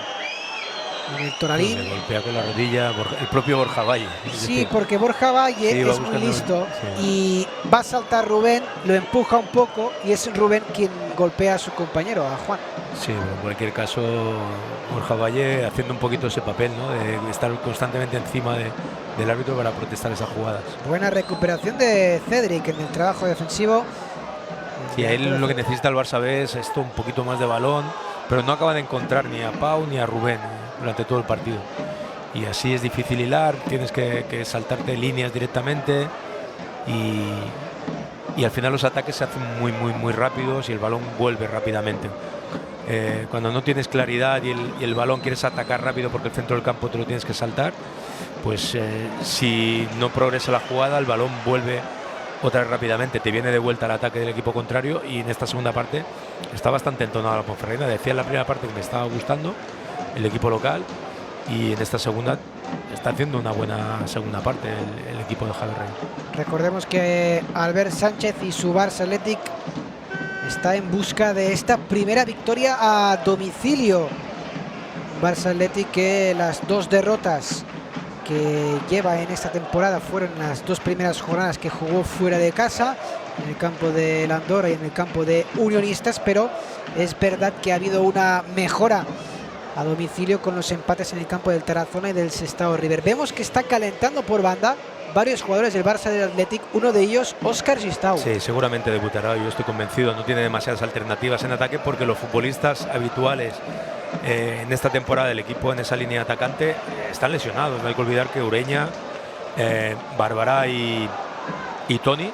en el Toralín. Le golpea con la rodilla el propio Borja Valle. Sí, porque Borja Valle sí, es muy listo, y va a saltar Rubén, lo empuja un poco y es Rubén quien golpea a su compañero, a Juan. Sí, pero en cualquier caso Borja Valle haciendo un poquito ese papel, ¿no? De estar constantemente encima del árbitro para protestar esas jugadas. Buena recuperación de Cedric en el trabajo defensivo. Sí, a él lo que necesita el Barça B es esto, un poquito más de balón, pero no acaba de encontrar ni a Pau ni a Rubén durante todo el partido. Y así es difícil hilar, tienes que saltarte líneas directamente y al final los ataques se hacen muy rápidos y el balón vuelve rápidamente. Cuando no tienes claridad y el balón quieres atacar rápido porque el centro del campo te lo tienes que saltar, pues si no progresa la jugada, el balón vuelve otra vez rápidamente, te viene de vuelta al ataque del equipo contrario. Y en esta segunda parte está bastante entonada la Ponferradina. Decía en la primera parte que me estaba gustando el equipo local, y en esta segunda está haciendo una buena segunda parte el equipo de Javi Rey. Recordemos que Albert Sánchez y su Barça Athletic está en busca de esta primera victoria a domicilio. Barça Athletic que las dos derrotas que lleva en esta temporada fueron las dos primeras jornadas que jugó fuera de casa, en el campo de la Andorra y en el campo de Unionistas, pero es verdad que ha habido una mejora a domicilio con los empates en el campo del Tarazona y del Sestao River. Vemos que está calentando por banda varios jugadores del Barça del Athletic, uno de ellos Óscar Gistau. Sí, seguramente debutará, yo estoy convencido. No tiene demasiadas alternativas en ataque porque los futbolistas habituales en esta temporada del equipo en esa línea atacante están lesionados. No hay que olvidar que Ureña, Bárbara y Toni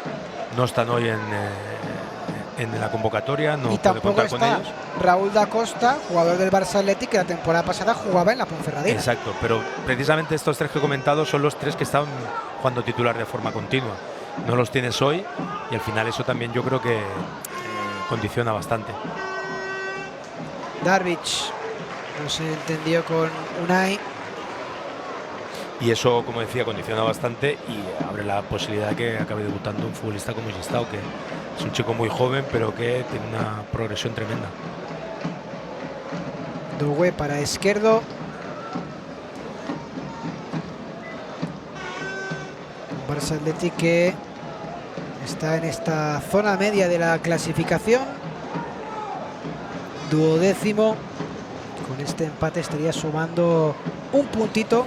no están hoy en la convocatoria, no y puede tampoco contar está con ellos. Raúl da Costa, jugador del Barça Athletic, que la temporada pasada jugaba en la Ponferradina. Exacto, pero precisamente estos tres que he comentado son los tres que están jugando titular de forma continua. No los tienes hoy y al final eso también yo creo que condiciona bastante. Darvish no se entendió con Unai. Y eso, como decía, condiciona bastante y abre la posibilidad de que acabe debutando un futbolista como Gistau, que es un chico muy joven, pero que tiene una progresión tremenda. Doué para Izquierdo. Barça Athletic que está en esta zona media de la clasificación. Duodécimo. Con este empate estaría sumando un puntito.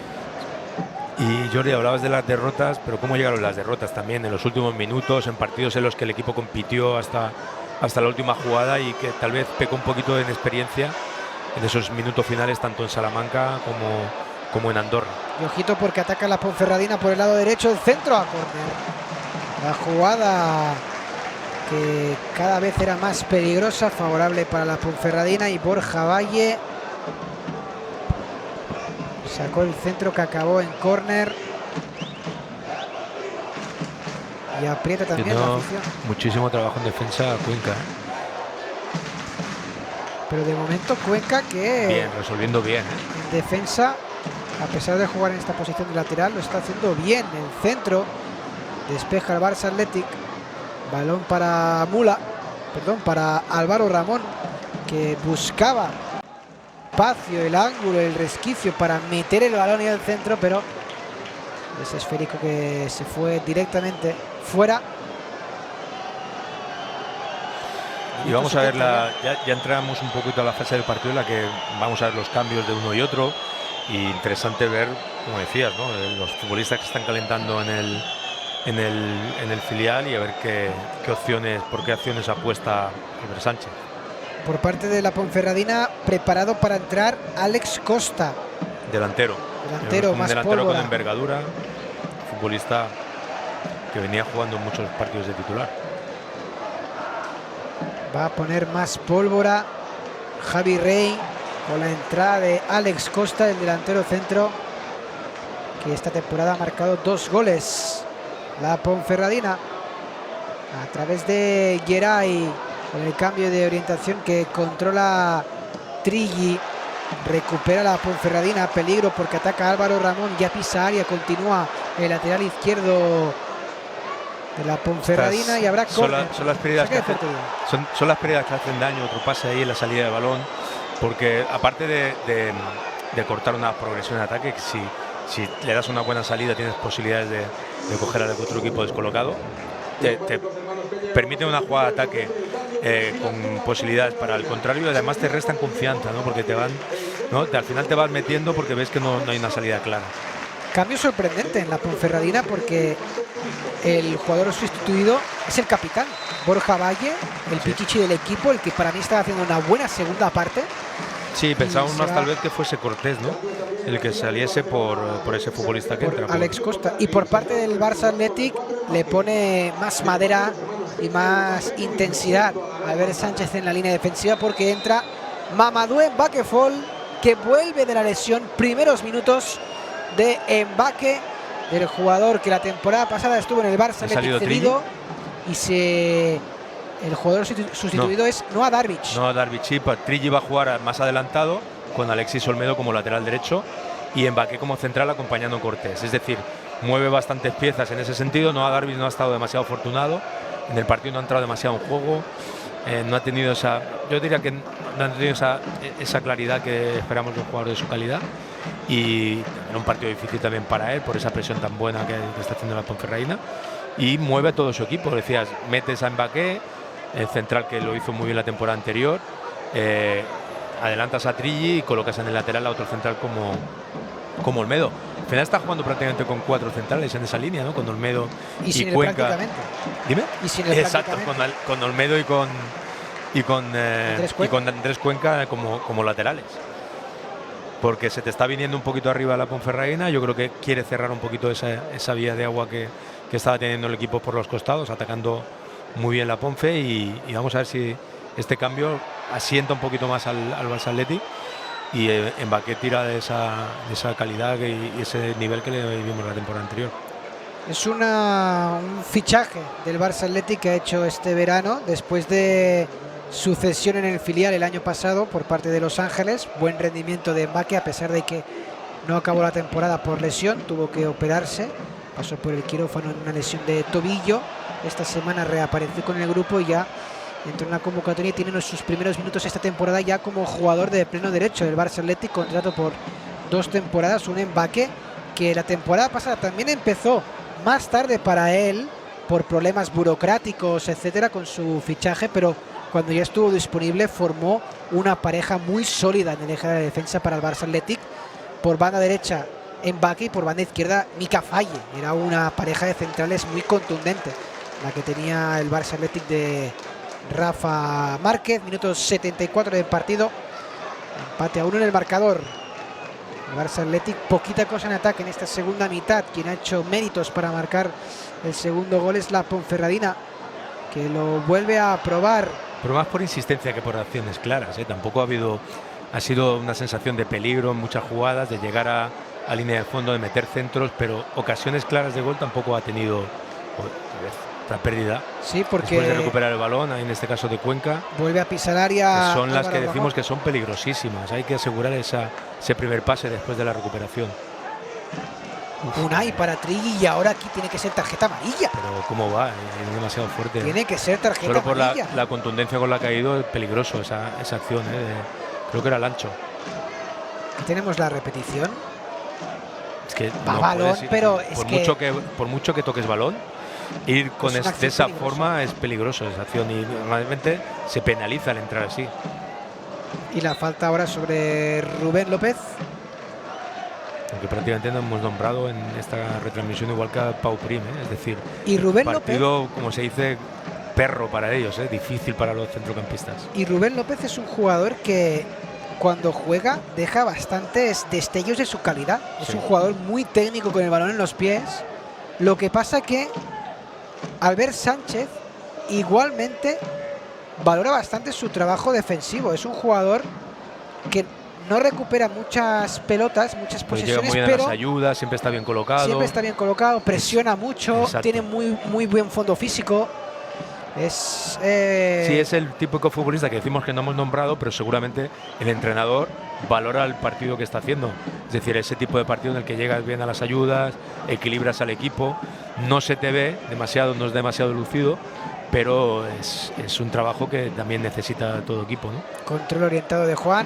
Y Jordi, hablabas de las derrotas, pero ¿cómo llegaron las derrotas también? En los últimos minutos, en partidos en los que el equipo compitió hasta la última jugada y que tal vez pecó un poquito de inexperiencia en esos minutos finales, tanto en Salamanca como en Andorra. Y ojito porque ataca la Ponferradina por el lado derecho, el centro a córner. La jugada que cada vez era más peligrosa, favorable para la Ponferradina, y Borja Valle sacó el centro que acabó en córner. Y aprieta también la afición. Muchísimo trabajo en defensa Cuenca. Pero de momento Cuenca que... Bien, resolviendo bien. En defensa, a pesar de jugar en esta posición de lateral, lo está haciendo bien. El centro despeja el Barça Athletic. Balón para para Álvaro Ramón, que buscaba espacio, el ángulo, el resquicio para meter el balón y el centro, pero ese esférico que se fue directamente fuera. Y vamos a ver, ya entramos un poquito a la fase del partido en la que vamos a ver los cambios de uno y otro. Y interesante ver, como decías, ¿no?, los futbolistas que están calentando en el filial, y a ver por qué acciones apuesta Albert Sánchez. Por parte de la Ponferradina, preparado para entrar Alex Costa. Delantero Más delantero pólvora. con envergadura, futbolista que venía jugando en muchos partidos de titular. Va a poner más pólvora Javi Rey con la entrada de Alex Costa, el delantero centro, que esta temporada ha marcado 2 goles. La Ponferradina, a través de Geray, con el cambio de orientación que controla Trilli, recupera la Ponferradina. Peligro porque ataca Álvaro Ramón, ya pisa área, continúa el lateral izquierdo de la Ponferradina y habrá córner. Son las pérdidas que hacen daño. Otro pase ahí en la salida de balón, porque aparte de de cortar una progresión de ataque. Si le das una buena salida tienes posibilidades de coger al otro equipo descolocado. Te permite una jugada de ataque con posibilidades para el contrario, y además te restan confianza, ¿no? Porque al final te vas metiendo porque ves que no hay una salida clara. Cambio sorprendente en la Ponferradina, porque el jugador sustituido es el capitán, Borja Valle, el pichichi del equipo, el que para mí está haciendo una buena segunda parte. Sí, pensábamos más tal vez que fuese Cortés, ¿no? El que saliese por ese futbolista que entra. Alex Costa. Y por parte del Barça Athletic le pone más madera y más intensidad a Albert Sánchez en la línea defensiva, porque entra Mamadou Mbaquefol, que vuelve de la lesión. Primeros minutos de Mbaque, del jugador que la temporada pasada estuvo en el Barça Athletic cedido, y el jugador sustituido es Noah Darvic. Noah Darvic, sí, Trilli va a jugar más adelantado con Alexis Olmedo como lateral derecho y Mbaque como central acompañando a Cortés. Es decir, mueve bastantes piezas en ese sentido. Noah Darvic no ha estado demasiado afortunado en el partido, no ha entrado demasiado en juego, no ha tenido yo diría que no ha tenido esa claridad que esperamos de un jugador de su calidad, y era un partido difícil también para él por esa presión tan buena que está haciendo la Ponferradina, y mueve a todo su equipo. Decías, metes a Mbaque, el central que lo hizo muy bien la temporada anterior, adelantas a Trilli y colocas en el lateral a otro central como Olmedo. Al final está jugando prácticamente con 4 centrales en esa línea, ¿no? Con Olmedo y Cuenca. Dime. Exacto, con Olmedo y con Andrés Cuenca como laterales. Porque se te está viniendo un poquito arriba la Ponferradina. Yo creo que quiere cerrar un poquito esa vía de agua que estaba teniendo el equipo por los costados, atacando muy bien la Ponfe, y vamos a ver si este cambio asienta un poquito más al Barça Athletic, y Mbaque tira de esa calidad y ese nivel que le vimos la temporada anterior. Es un fichaje del Barça Athletic que ha hecho este verano después de su cesión en el filial el año pasado por parte de Los Ángeles. Buen rendimiento de Mbaque, a pesar de que no acabó la temporada por lesión, tuvo que operarse, pasó por el quirófano en una lesión de tobillo. Esta semana reapareció con el grupo y ya entró en la convocatoria y tiene sus primeros minutos esta temporada ya como jugador de pleno derecho del Barça Athletic, contrato por 2 temporadas. Un Mbaque que la temporada pasada también empezó más tarde para él por problemas burocráticos, etcétera, con su fichaje, pero cuando ya estuvo disponible formó una pareja muy sólida en el eje de la defensa para el Barça Athletic. Por banda derecha Mbaque y por banda izquierda Mika Faye. Era una pareja de centrales muy contundente la que tenía el Barça Athletic de Rafa Márquez. Minutos 74 del partido, empate a 1 en el marcador. El Barça Athletic poquita cosa en ataque en esta segunda mitad. Quien ha hecho méritos para marcar el segundo gol es la Ponferradina, que lo vuelve a probar. Pero más por insistencia que por acciones claras, ¿eh? Tampoco ha sido una sensación de peligro en muchas jugadas, de llegar a línea de fondo, de meter centros, pero ocasiones claras de gol tampoco ha tenido. La pérdida, sí, porque después de recuperar el balón, en este caso de Cuenca, vuelve a pisar área, que son las que decimos que son peligrosísimas. Hay que asegurar ese primer pase después de la recuperación. Unai para Trilli, y ahora aquí tiene que ser tarjeta amarilla. Pero cómo va, es demasiado fuerte. Tiene que ser tarjeta solo por amarilla. La contundencia con la que ha caído, es peligroso esa acción, creo que era Lancho. Tenemos la repetición. Es que va balón, pero por mucho que toques balón, ir con de esa forma es peligroso esa acción, y normalmente se penaliza al entrar así. Y la falta ahora sobre Rubén López, aunque prácticamente no hemos nombrado en esta retransmisión igual que a Pau Prim, es decir, y Rubén partido López, como se dice, perro para ellos, difícil para los centrocampistas. Y Rubén López es un jugador que cuando juega deja bastantes destellos de su calidad. Es un jugador muy técnico con el balón en los pies. Lo que pasa que Albert Sánchez igualmente valora bastante su trabajo defensivo. Es un jugador que no recupera muchas pelotas, muchas posesiones, llega muy bien, pero a las ayudas, siempre está bien colocado. Presiona mucho. Exacto. Tiene muy buen fondo físico. Sí, es el típico futbolista que decimos que no hemos nombrado, pero seguramente el entrenador valora el partido que está haciendo. Es decir, ese tipo de partido en el que llegas bien a las ayudas, equilibras al equipo, no se te ve demasiado, no es demasiado lucido, pero es un trabajo que también necesita todo equipo, ¿no? Control orientado de Juan.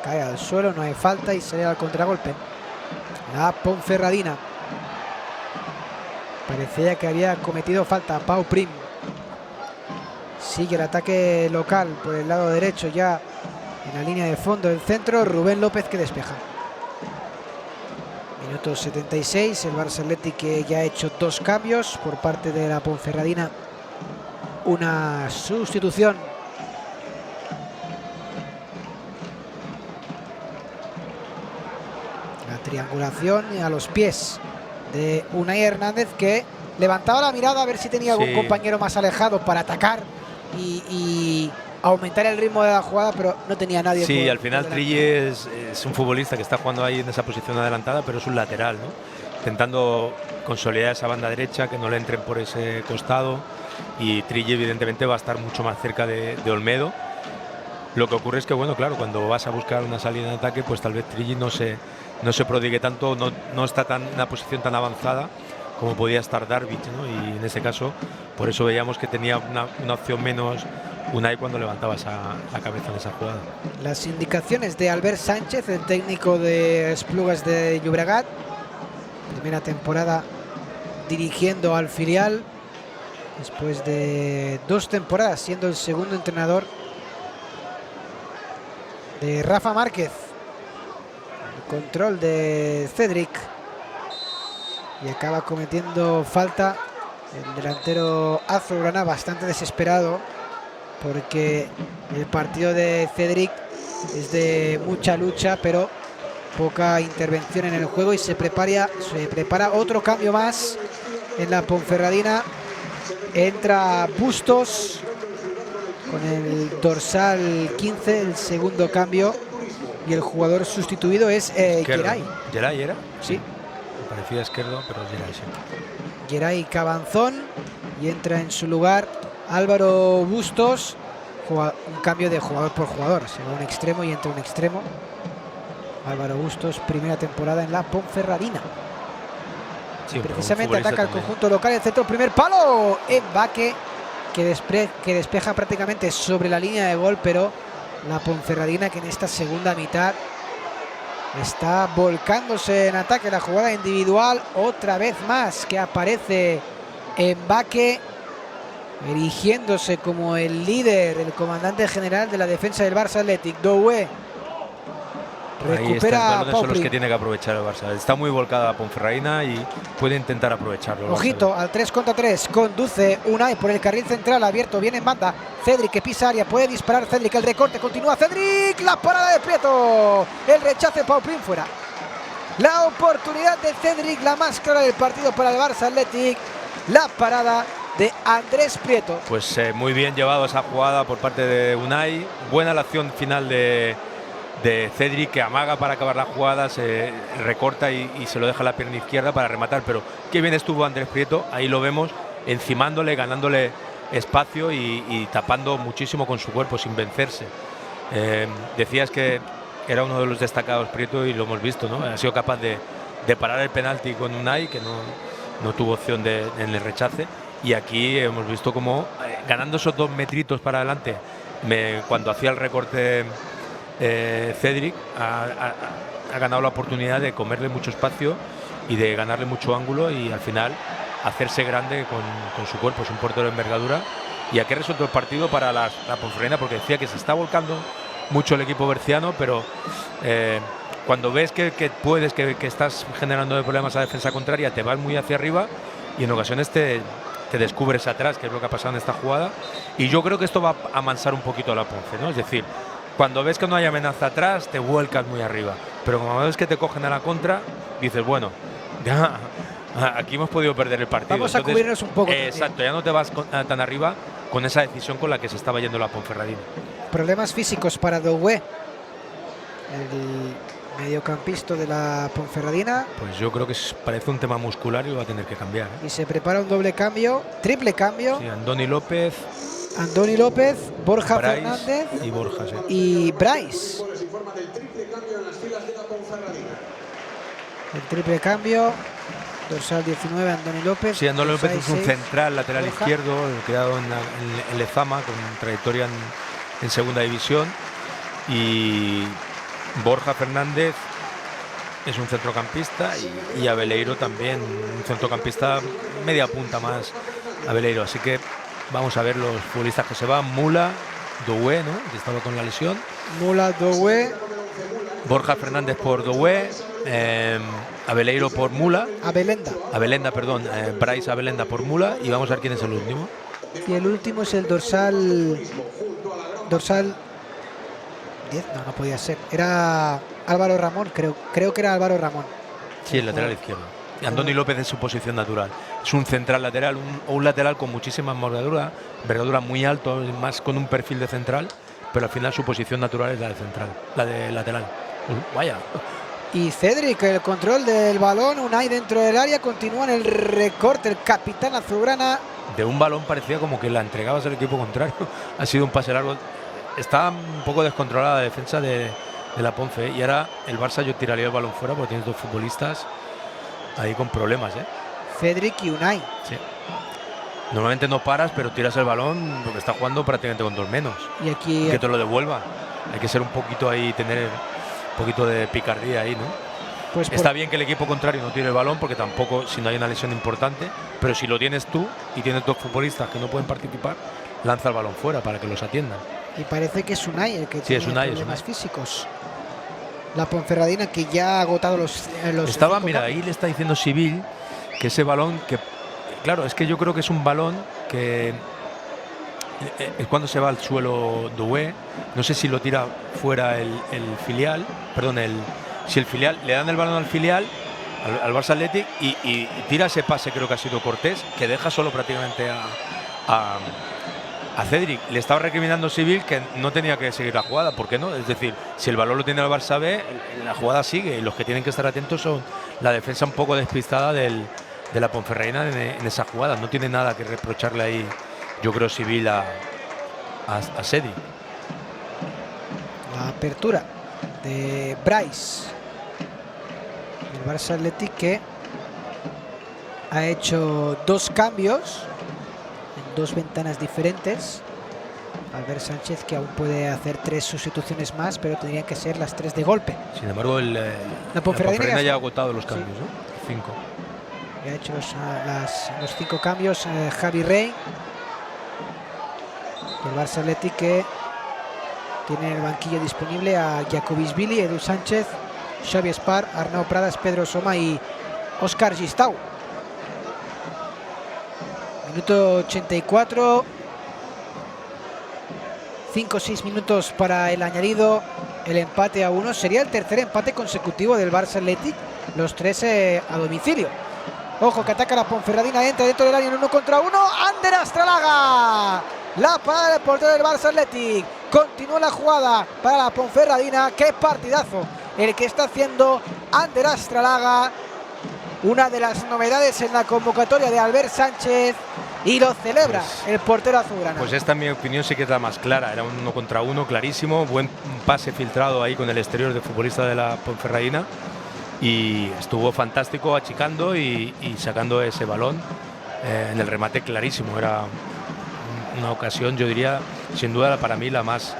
cae al suelo, no hay falta y sale al contragolpe. La Ponferradina. Parecía que había cometido falta Pau Prim. Sigue el ataque local por el lado derecho, ya en la línea de fondo del centro. Rubén López que despeja. Minuto 76, el Barça Athletic que ya ha hecho 2 cambios por parte de la Ponferradina. Una sustitución. La triangulación a los pies de Unai Hernández, que levantaba la mirada a ver si tenía algún compañero más alejado para atacar y aumentar el ritmo de la jugada, pero no tenía nadie. Sí, al final Trille es un futbolista que está jugando ahí en esa posición adelantada, pero es un lateral, ¿no? Intentando consolidar esa banda derecha, que no le entren por ese costado, y Trille evidentemente va a estar mucho más cerca de Olmedo. Lo que ocurre es que, bueno, claro, cuando vas a buscar una salida de ataque, pues tal vez Trille no se prodigue tanto, no está en una posición tan avanzada como podía estar Darvic, ¿no? Y en ese caso, por eso veíamos que tenía una opción menos Unai cuando levantaba la cabeza en esa jugada. Las indicaciones de Albert Sánchez, el técnico de Esplugas de Llobregat, primera temporada dirigiendo al filial, después de 2 temporadas siendo el segundo entrenador de Rafa Márquez. El control de Cedric y acaba cometiendo falta el delantero azulgrana, bastante desesperado porque el partido de Cedric es de mucha lucha pero poca intervención en el juego, y se prepara otro cambio más en la Ponferradina. Entra Bustos con el dorsal 15, el segundo cambio, y el jugador sustituido es Geray. ¿Geray era? Sí. Me parecía izquierdo, pero es Geray, sí. Geray Cabanzón, y entra en su lugar Álvaro Bustos. Un cambio de jugador por jugador, se va un extremo y entra un extremo. Álvaro Bustos, primera temporada en la Ponferradina. Sí, precisamente ataca el conjunto local, el centro, primer palo, Mbaque que despeja prácticamente sobre la línea de gol, pero la Ponferradina, que en esta segunda mitad está volcándose en ataque. La jugada individual, otra vez más que aparece Mbaque, erigiéndose como el líder, el comandante general de la defensa del Barça Athletic. Doué recupera. Ahí son los que tiene que aprovechar el Barça. Está muy volcada la Ponferradina y puede intentar aprovecharlo. Ojito al 3 contra 3. Conduce Unai por el carril central abierto. Viene en banda. Cedric que pisa área. Puede disparar Cedric. El recorte continúa. Cedric. La parada de Prieto. El rechace Pau Prim fuera. La oportunidad de Cedric, la más clara del partido para el Barça Athletic. La parada de Andrés Prieto. Pues muy bien llevado esa jugada por parte de Unai. Buena la acción final de Cedric, que amaga para acabar la jugada, se recorta y se lo deja la pierna izquierda para rematar, pero qué bien estuvo Andrés Prieto, ahí lo vemos, encimándole, ganándole espacio y tapando muchísimo con su cuerpo sin vencerse. Decías que era uno de los destacados Prieto y lo hemos visto, ¿no? Ha sido capaz de parar el penalti con Unai, que no tuvo opción en el rechace, y aquí hemos visto como ganando esos 2 metritos para adelante, cuando hacía el recorte Cedric ha ganado la oportunidad de comerle mucho espacio y de ganarle mucho ángulo y al final hacerse grande con su cuerpo. Es un portero de envergadura y aquí ha resuelto el partido para la Ponferradina, porque decía que se está volcando mucho el equipo berciano, pero cuando ves que puedes, que estás generando problemas a la defensa contraria, te vas muy hacia arriba y en ocasiones te descubres atrás, que es lo que ha pasado en esta jugada, y yo creo que esto va a amansar un poquito a la Ponce, ¿no? Es decir, cuando ves que no hay amenaza atrás, te vuelcas muy arriba. Pero cuando ves que te cogen a la contra, dices, bueno, ya aquí hemos podido perder el partido. Vamos a cubrirnos un poco. Exacto, ya no te vas tan arriba con esa decisión con la que se estaba yendo la Ponferradina. Problemas físicos para Doué, el mediocampista de la Ponferradina. Pues yo creo que parece un tema muscular y va a tener que cambiar. Y se prepara un doble cambio, triple cambio. Sí, Andoni López, Borja Bryce Fernández y Borja, sí. Y Bryce. El triple cambio, dorsal 19, Andoni López. Sí, Andoni López es un central lateral Borja, izquierdo, creado en Lezama, con trayectoria en segunda división. Y Borja Fernández es un centrocampista y Abeleiro también, un centrocampista media punta más Abeleiro. Así que vamos a ver los futbolistas que se van. Mula, Doué, ¿no?, que estaba con la lesión. Mula, Doué. Borja Fernández por Doué, Abeleiro por Mula. Abelenda, perdón. Bryce Abelenda por Mula. Y vamos a ver quién es el último. Y el último es el dorsal 10, no podía ser. Era Álvaro Ramón, creo que era Álvaro Ramón. Sí, el lateral izquierdo. Y Andoni López en su posición natural. Es un central lateral, un lateral con muchísima envergadura muy alto, más con un perfil de central, pero al final su posición natural es la de central, la de lateral. Vaya. Y Cedric, el control del balón, Unai dentro del área, continúa en el recorte el capitán azulgrana. De un balón parecía como que la entregabas al equipo contrario. Ha sido un pase largo. Está un poco descontrolada la defensa de la Ponfe, y ahora el Barça yo tiraría el balón fuera porque tienes dos futbolistas ahí con problemas, ¿eh? Cedric y Unai. Sí. Normalmente no paras, pero tiras el balón porque está jugando prácticamente con dos menos. Y aquí que te lo devuelva. Hay que ser un poquito ahí, tener un poquito de picardía ahí, ¿no? Pues está bien que el equipo contrario no tire el balón, porque tampoco, si no hay una lesión importante, pero si lo tienes tú y tienes dos futbolistas que no pueden participar, lanza el balón fuera para que los atiendan. Y parece que es Unai el que tiene problemas físicos. La Ponferradina, que ya ha agotado los Estaba, mira, ahí le está diciendo Civil que ese balón, que claro, es que yo creo que es un balón que es cuando se va al suelo Doué, no sé si lo tira fuera el filial, perdón, si el filial, le dan el balón al filial, al Barça Athletic, y tira ese pase, creo que ha sido Cortés, que deja solo prácticamente a Cedric. Le estaba recriminando Civil que no tenía que seguir la jugada. ¿Por qué no? Es decir, si el balón lo tiene el Barça B, la jugada sigue, y los que tienen que estar atentos son la defensa un poco despistada de la Ponferradina en esa jugada. No tiene nada que reprocharle ahí, yo creo, Civil a Cedric. La apertura de Bryce, el Barça Athletic, que ha hecho dos cambios en dos ventanas diferentes. Albert Sánchez, que aún puede hacer 3 sustituciones más, pero tendrían que ser las 3 de golpe. Sin embargo, la Ponferradina ya ha agotado los cambios, ¿no? 5. Ya ha hecho los 5 cambios. Javi Rey, el Barça Athletic, que tiene en el banquillo disponible a Jacobisvili, Edu Sánchez, Xavi Espar, Arnau Pradas, Pedro Soma y Óscar Gistau. Minuto 84. 5 o 6 minutos para el añadido. El empate a 1. Sería el tercer empate consecutivo del Barça Athletic. Los 3 a domicilio. Ojo que ataca la Ponferradina. Entra dentro del área en 1 contra 1. Ander Astralaga. La parada del portero del Barça Athletic. Continúa la jugada para la Ponferradina. Qué partidazo el que está haciendo Ander Astralaga. Una de las novedades en la convocatoria de Albert Sánchez. Y lo celebra el portero azulgrana. Pues esta, en mi opinión, sí que es la más clara. Era un 1 contra 1 clarísimo. Buen pase filtrado ahí con el exterior del futbolista de la Ponferradina. Y estuvo fantástico achicando y sacando ese balón en el remate clarísimo. Era una ocasión, yo diría, sin duda para mí la más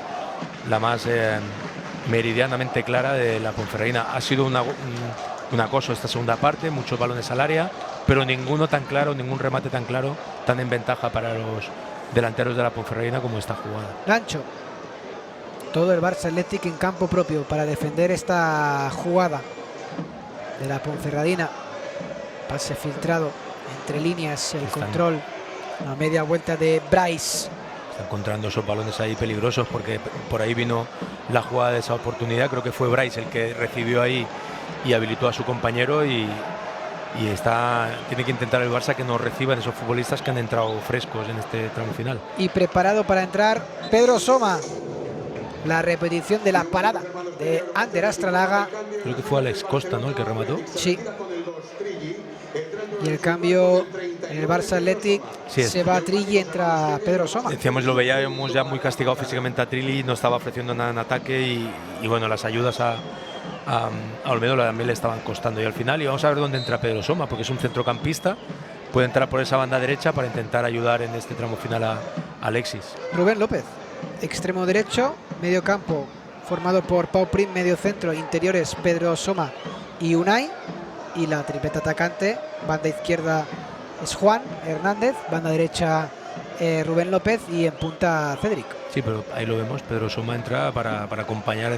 meridianamente clara de la Ponferradina. Ha sido un acoso esta segunda parte, muchos balones al área, pero ninguno tan claro, ningún remate tan claro, tan en ventaja para los delanteros de la Ponferradina como esta jugada. Gancho. Todo el Barça Athletic en campo propio para defender esta jugada de la Ponferradina. Pase filtrado entre líneas, el control, una media vuelta de Bryce. Está encontrando esos balones ahí peligrosos, porque por ahí vino la jugada de esa oportunidad. Creo que fue Bryce el que recibió ahí y habilitó a su compañero, y tiene que intentar el Barça que no reciban esos futbolistas que han entrado frescos en este tramo final. Y preparado para entrar Pedro Soma. La repetición de la parada de Ander Astralaga. Creo que fue Alex Costa, ¿no?, el que remató. Sí. Y el cambio en el Barça Athletic, sí, se va a Trilli, entra Pedro Soma. Decíamos, lo veíamos ya muy castigado físicamente a Trilli, no estaba ofreciendo nada en ataque, y bueno, las ayudas a Olmedo también le estaban costando. Y al final, y vamos a ver dónde entra Pedro Soma, porque es un centrocampista, puede entrar por esa banda derecha para intentar ayudar en este tramo final a Alexis. Rubén López, extremo derecho, medio campo formado por Pau Prim, medio centro, interiores Pedro Soma y Unai, y la tripleta atacante, banda izquierda es Juan Hernández, banda derecha Rubén López y en punta Cédric. Sí, pero ahí lo vemos, Pedro Soma entra para acompañar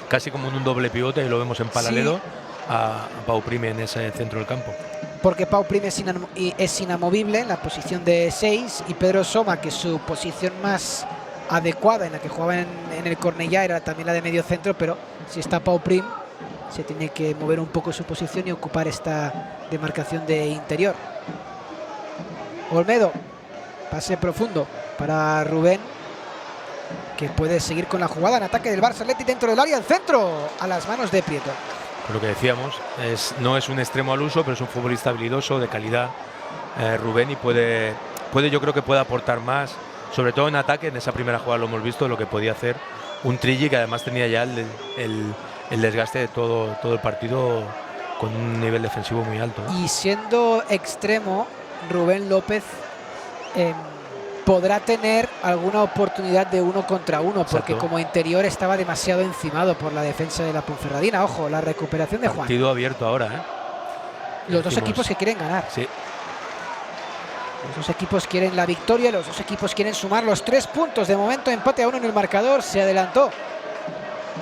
casi como en un doble pivote, y lo vemos en paralelo, sí, a Pau Prim en ese centro del campo. Porque Pau Prim es inamovible en la posición de 6, y Pedro Soma, que su posición más adecuada en la que jugaba en el Cornellá era también la de medio centro, pero si está Pau Prim se tiene que mover un poco su posición y ocupar esta demarcación de interior. Olmedo, pase profundo para Rubén, que puede seguir con la jugada en ataque del Barça Athletic dentro del área, el centro a las manos de Prieto. Por lo que decíamos, no es un extremo al uso, pero es un futbolista habilidoso, de calidad, Rubén, y puede, yo creo que puede aportar más, sobre todo en ataque. En esa primera jugada lo hemos visto, lo que podía hacer un Trilli, que además tenía ya el desgaste de todo el partido con un nivel defensivo muy alto, ¿no? Y siendo extremo, Rubén López podrá tener alguna oportunidad de 1 contra 1, porque como interior estaba demasiado encimado por la defensa de la Ponferradina. Ojo, la recuperación de Juan. Partido abierto ahora, ¿eh? Los dos equipos que quieren ganar. Sí. Los dos equipos quieren la victoria, los dos equipos quieren sumar los 3 puntos. De momento empate a 1 en el marcador, se adelantó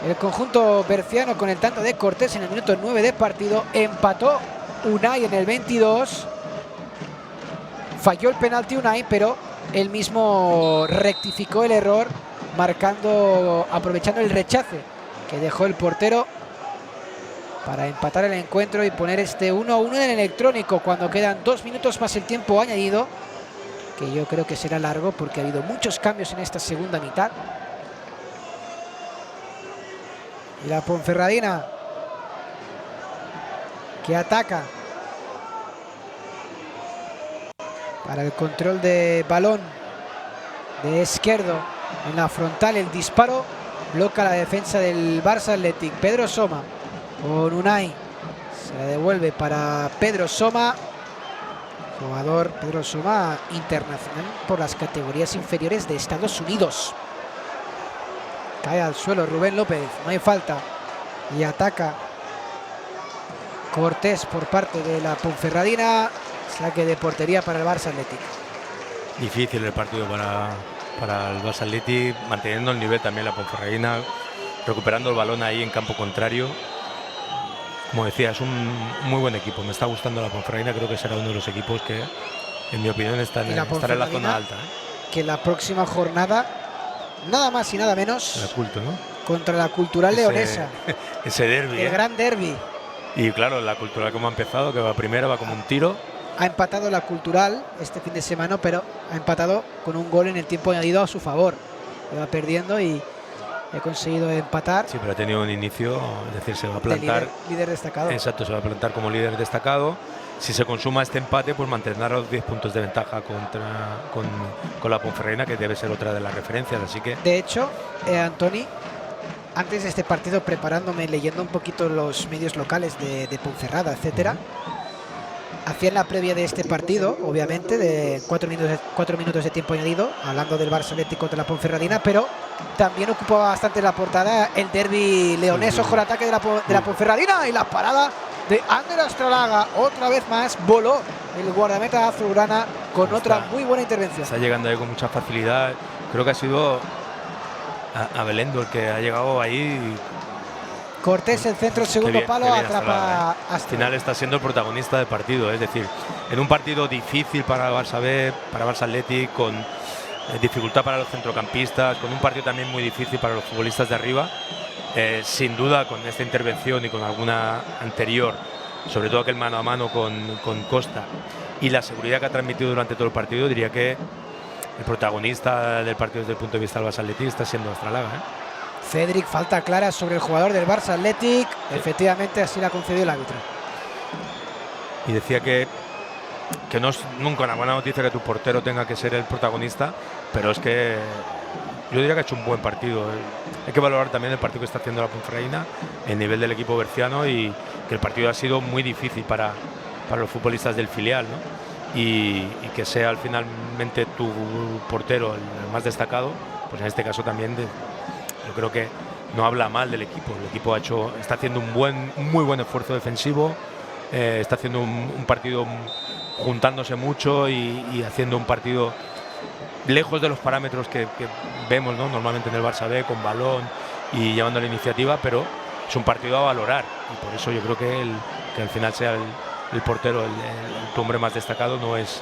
el conjunto berciano con el tanto de Cortés en el minuto 9 de partido. Empató Unai en el 22. Falló el penalti Unai, pero él mismo rectificó el error, aprovechando el rechace que dejó el portero para empatar el encuentro y poner este 1-1 en el electrónico, cuando quedan 2 minutos más el tiempo añadido, que yo creo que será largo porque ha habido muchos cambios en esta segunda mitad. Y la Ponferradina, que ataca para el control de balón de Izquierdo en la frontal. El disparo bloquea la defensa del Barça Athletic. Pedro Soma con Unai, se la devuelve para Pedro Soma, jugador Pedro Soma internacional por las categorías inferiores de Estados Unidos. Cae al suelo Rubén López, no hay falta, y ataca Cortés por parte de la Ponferradina. Saque de portería para el Barça Athletic. Difícil el partido para el Barça Athletic, manteniendo el nivel también la Ponferradina, recuperando el balón ahí en campo contrario. Como decía, es un muy buen equipo. Me está gustando la Ponferradina, creo que será uno de los equipos que, en mi opinión, estará en la zona alta, ¿eh? Que la próxima jornada, nada más y nada menos, la Culto, ¿no? Contra la Cultural Leonesa. Ese derbi. El gran derbi. Y claro, la Cultural, como ha empezado, que va primero, va como un tiro. Ha empatado la Cultural este fin de semana, pero ha empatado con un gol en el tiempo añadido a su favor. Iba perdiendo y ha conseguido empatar. Sí, pero ha tenido un inicio, es decir, se va a plantar. Líder destacado. Exacto, se va a plantar como líder destacado. Si se consuma este empate, pues mantendrá los 10 puntos de ventaja con la Ponferradina, que debe ser otra de las referencias. Así que, de hecho, Antoni, antes de este partido, preparándome, leyendo un poquito los medios locales de Ponferrada, etcétera, hacían la previa de este partido, obviamente, de 4 minutos de tiempo añadido, hablando del Barça Athletic contra la Ponferradina, pero también ocupaba bastante la portada el derbi leonés. Ojo el ataque de la Ponferradina, y la parada de Ander Astralaga. Otra vez más voló el guardameta azulgrana con otra muy buena intervención. Está llegando ahí con mucha facilidad. Creo que ha sido a Belendo el que ha llegado ahí. Cortés, el centro, segundo palo, atrapa. Al final está siendo el protagonista del partido, es decir, en un partido difícil para el Barça B, para el Barça Athletic, con dificultad para los centrocampistas, con un partido también muy difícil para los futbolistas de arriba. Sin duda, con esta intervención y con alguna anterior, sobre todo aquel mano a mano con Costa, y la seguridad que ha transmitido durante todo el partido, diría que el protagonista del partido desde el punto de vista del Barça Athletic está siendo Astralaga, ¿eh? Cédric, falta clara sobre el jugador del Barça Athletic. Efectivamente, así la concedió el árbitro. Y decía que no es nunca una buena noticia que tu portero tenga que ser el protagonista, pero es que yo diría que ha hecho un buen partido. Hay que valorar también el partido que está haciendo la Ponferradina, el nivel del equipo berciano, y que el partido ha sido muy difícil para los futbolistas del filial, ¿no? Y que sea finalmente tu portero el más destacado, pues en este caso también yo creo que no habla mal del equipo. El equipo está haciendo un muy buen esfuerzo defensivo, está haciendo un partido juntándose mucho y haciendo un partido lejos de los parámetros que vemos, ¿no?, normalmente en el Barça B, con balón y llevando la iniciativa, pero es un partido a valorar, y por eso yo creo que al final sea el portero tu hombre más destacado no es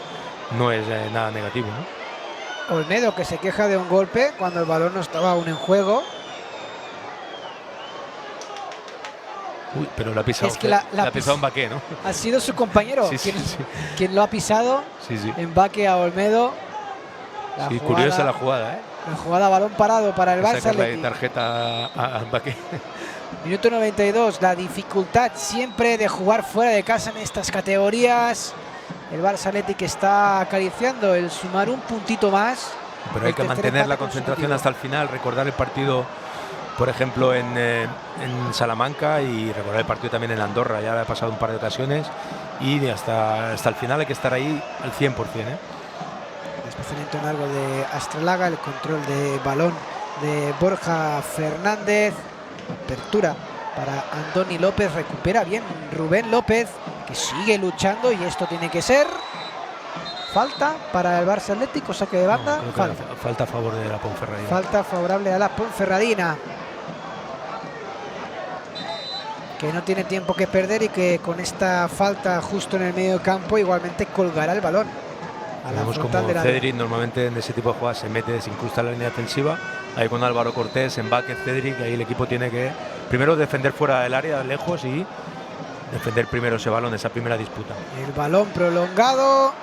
nada negativo, ¿no? Olmedo, que se queja de un golpe cuando el balón no estaba aún en juego. Uy, pero lo ha pisado, es que la ha pisado Mbappé, ¿no? Ha sido su compañero quien lo ha pisado. Sí. Mbappé a Olmedo. Curiosa la jugada, ¿eh? La jugada, balón parado para el Barça. La tarjeta a Mbappé. Minuto 92, la dificultad siempre de jugar fuera de casa en estas categorías. El Barça Athletic está acariciando el sumar un puntito más. Pero hay que mantener la concentración hasta el final, recordar el partido, por ejemplo, en Salamanca, y recordar el partido también en Andorra. Ya ha pasado un par de ocasiones y hasta el final hay que estar ahí al 100%, ¿eh? Desplazamiento largo de Astralaga, el control de balón de Borja Fernández. Apertura para Andoni López, recupera bien Rubén López, que sigue luchando, y esto tiene que ser falta para el Barça Atlético, saque de banda. Falta a favor de la Ponferradina. Falta favorable a la Ponferradina, que no tiene tiempo que perder y que con esta falta justo en el medio campo igualmente colgará el balón. Vemos como Cedric normalmente en ese tipo de jugadas se mete, se incrusta en la línea defensiva. Ahí con Álvaro Cortés, Mbappé, Cedric, ahí el equipo tiene que primero defender fuera del área, lejos, y defender primero ese balón, esa primera disputa. El balón prolongado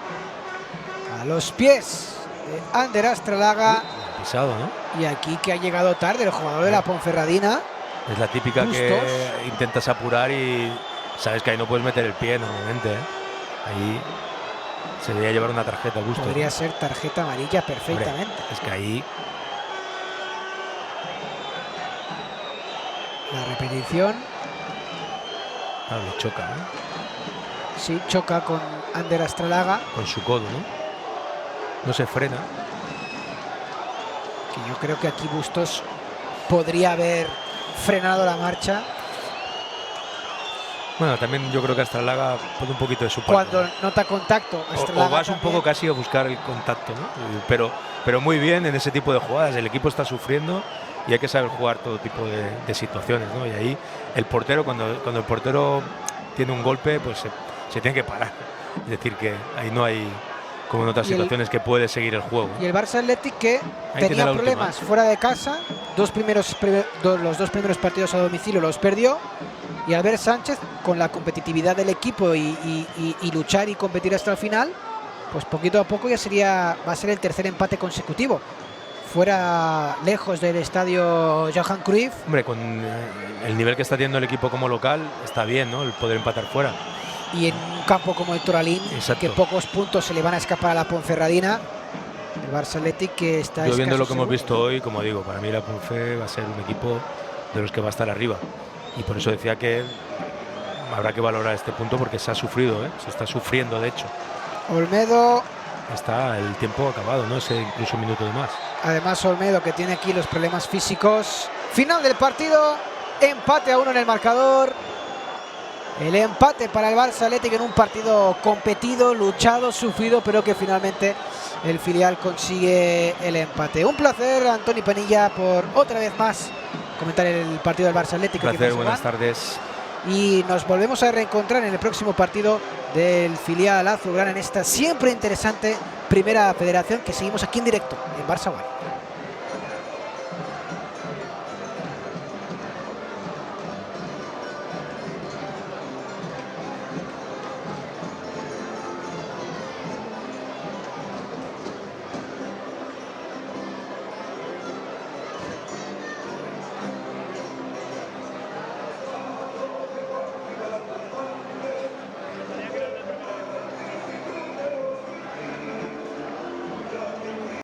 a los pies de Ander Astralaga. Pisado, ¿no? Y aquí que ha llegado tarde el jugador de la Ponferradina. Es la típica Bustos, que intentas apurar y sabes que ahí no puedes meter el pie normalmente, ¿eh? Ahí se debería llevar una tarjeta, Bustos. Podría ser tarjeta amarilla perfectamente. Hombre, es que ahí... La repetición. Le choca, ¿no? Sí, choca con Ander Astralaga. Con su codo, ¿no? No se frena. Que yo creo que aquí Bustos podría haber frenado la marcha. Bueno, también yo creo que Astralaga pone un poquito de su parte, cuando ¿no? Nota contacto. O vas un poco casi a buscar el contacto, ¿no? Pero muy bien en ese tipo de jugadas. El equipo está sufriendo y hay que saber jugar todo tipo de situaciones, ¿no? Y ahí el portero, cuando el portero tiene un golpe, pues se tiene que parar. Es decir, que ahí no hay, como en otras situaciones, que puede seguir el juego. Y el Barça Athletic, que tenía problemas fuera de casa, los dos primeros partidos a domicilio los perdió, y Albert Sánchez, con la competitividad del equipo y luchar y competir hasta el final, pues poquito a poco va a ser el tercer empate consecutivo. Fuera, lejos del estadio Johan Cruyff. Hombre, con el nivel que está teniendo el equipo como local, está bien, ¿no?, el poder empatar fuera. Y en un campo como el Toralín, que pocos puntos se le van a escapar a la Ponferradina. El Barça Athletic, que está... Yo viendo lo que hemos visto hoy, como digo, para mí la Ponfe va a ser un equipo de los que va a estar arriba. Y por eso decía que habrá que valorar este punto, porque se ha sufrido, ¿eh? Se está sufriendo, de hecho. Olmedo... Está el tiempo acabado, ¿no? Ese incluso un minuto de más. Además, Olmedo, que tiene aquí los problemas físicos. Final del partido, empate a 1 en el marcador. El empate para el Barça Athletic en un partido competido, luchado, sufrido, pero que finalmente el filial consigue el empate. Un placer, Antoni Penilla, por otra vez más comentar el partido del Barça Athletic. Un placer, buenas tardes. Y nos volvemos a reencontrar en el próximo partido del filial azulgrana en esta siempre interesante Primera Federación, que seguimos aquí en directo en Barça One.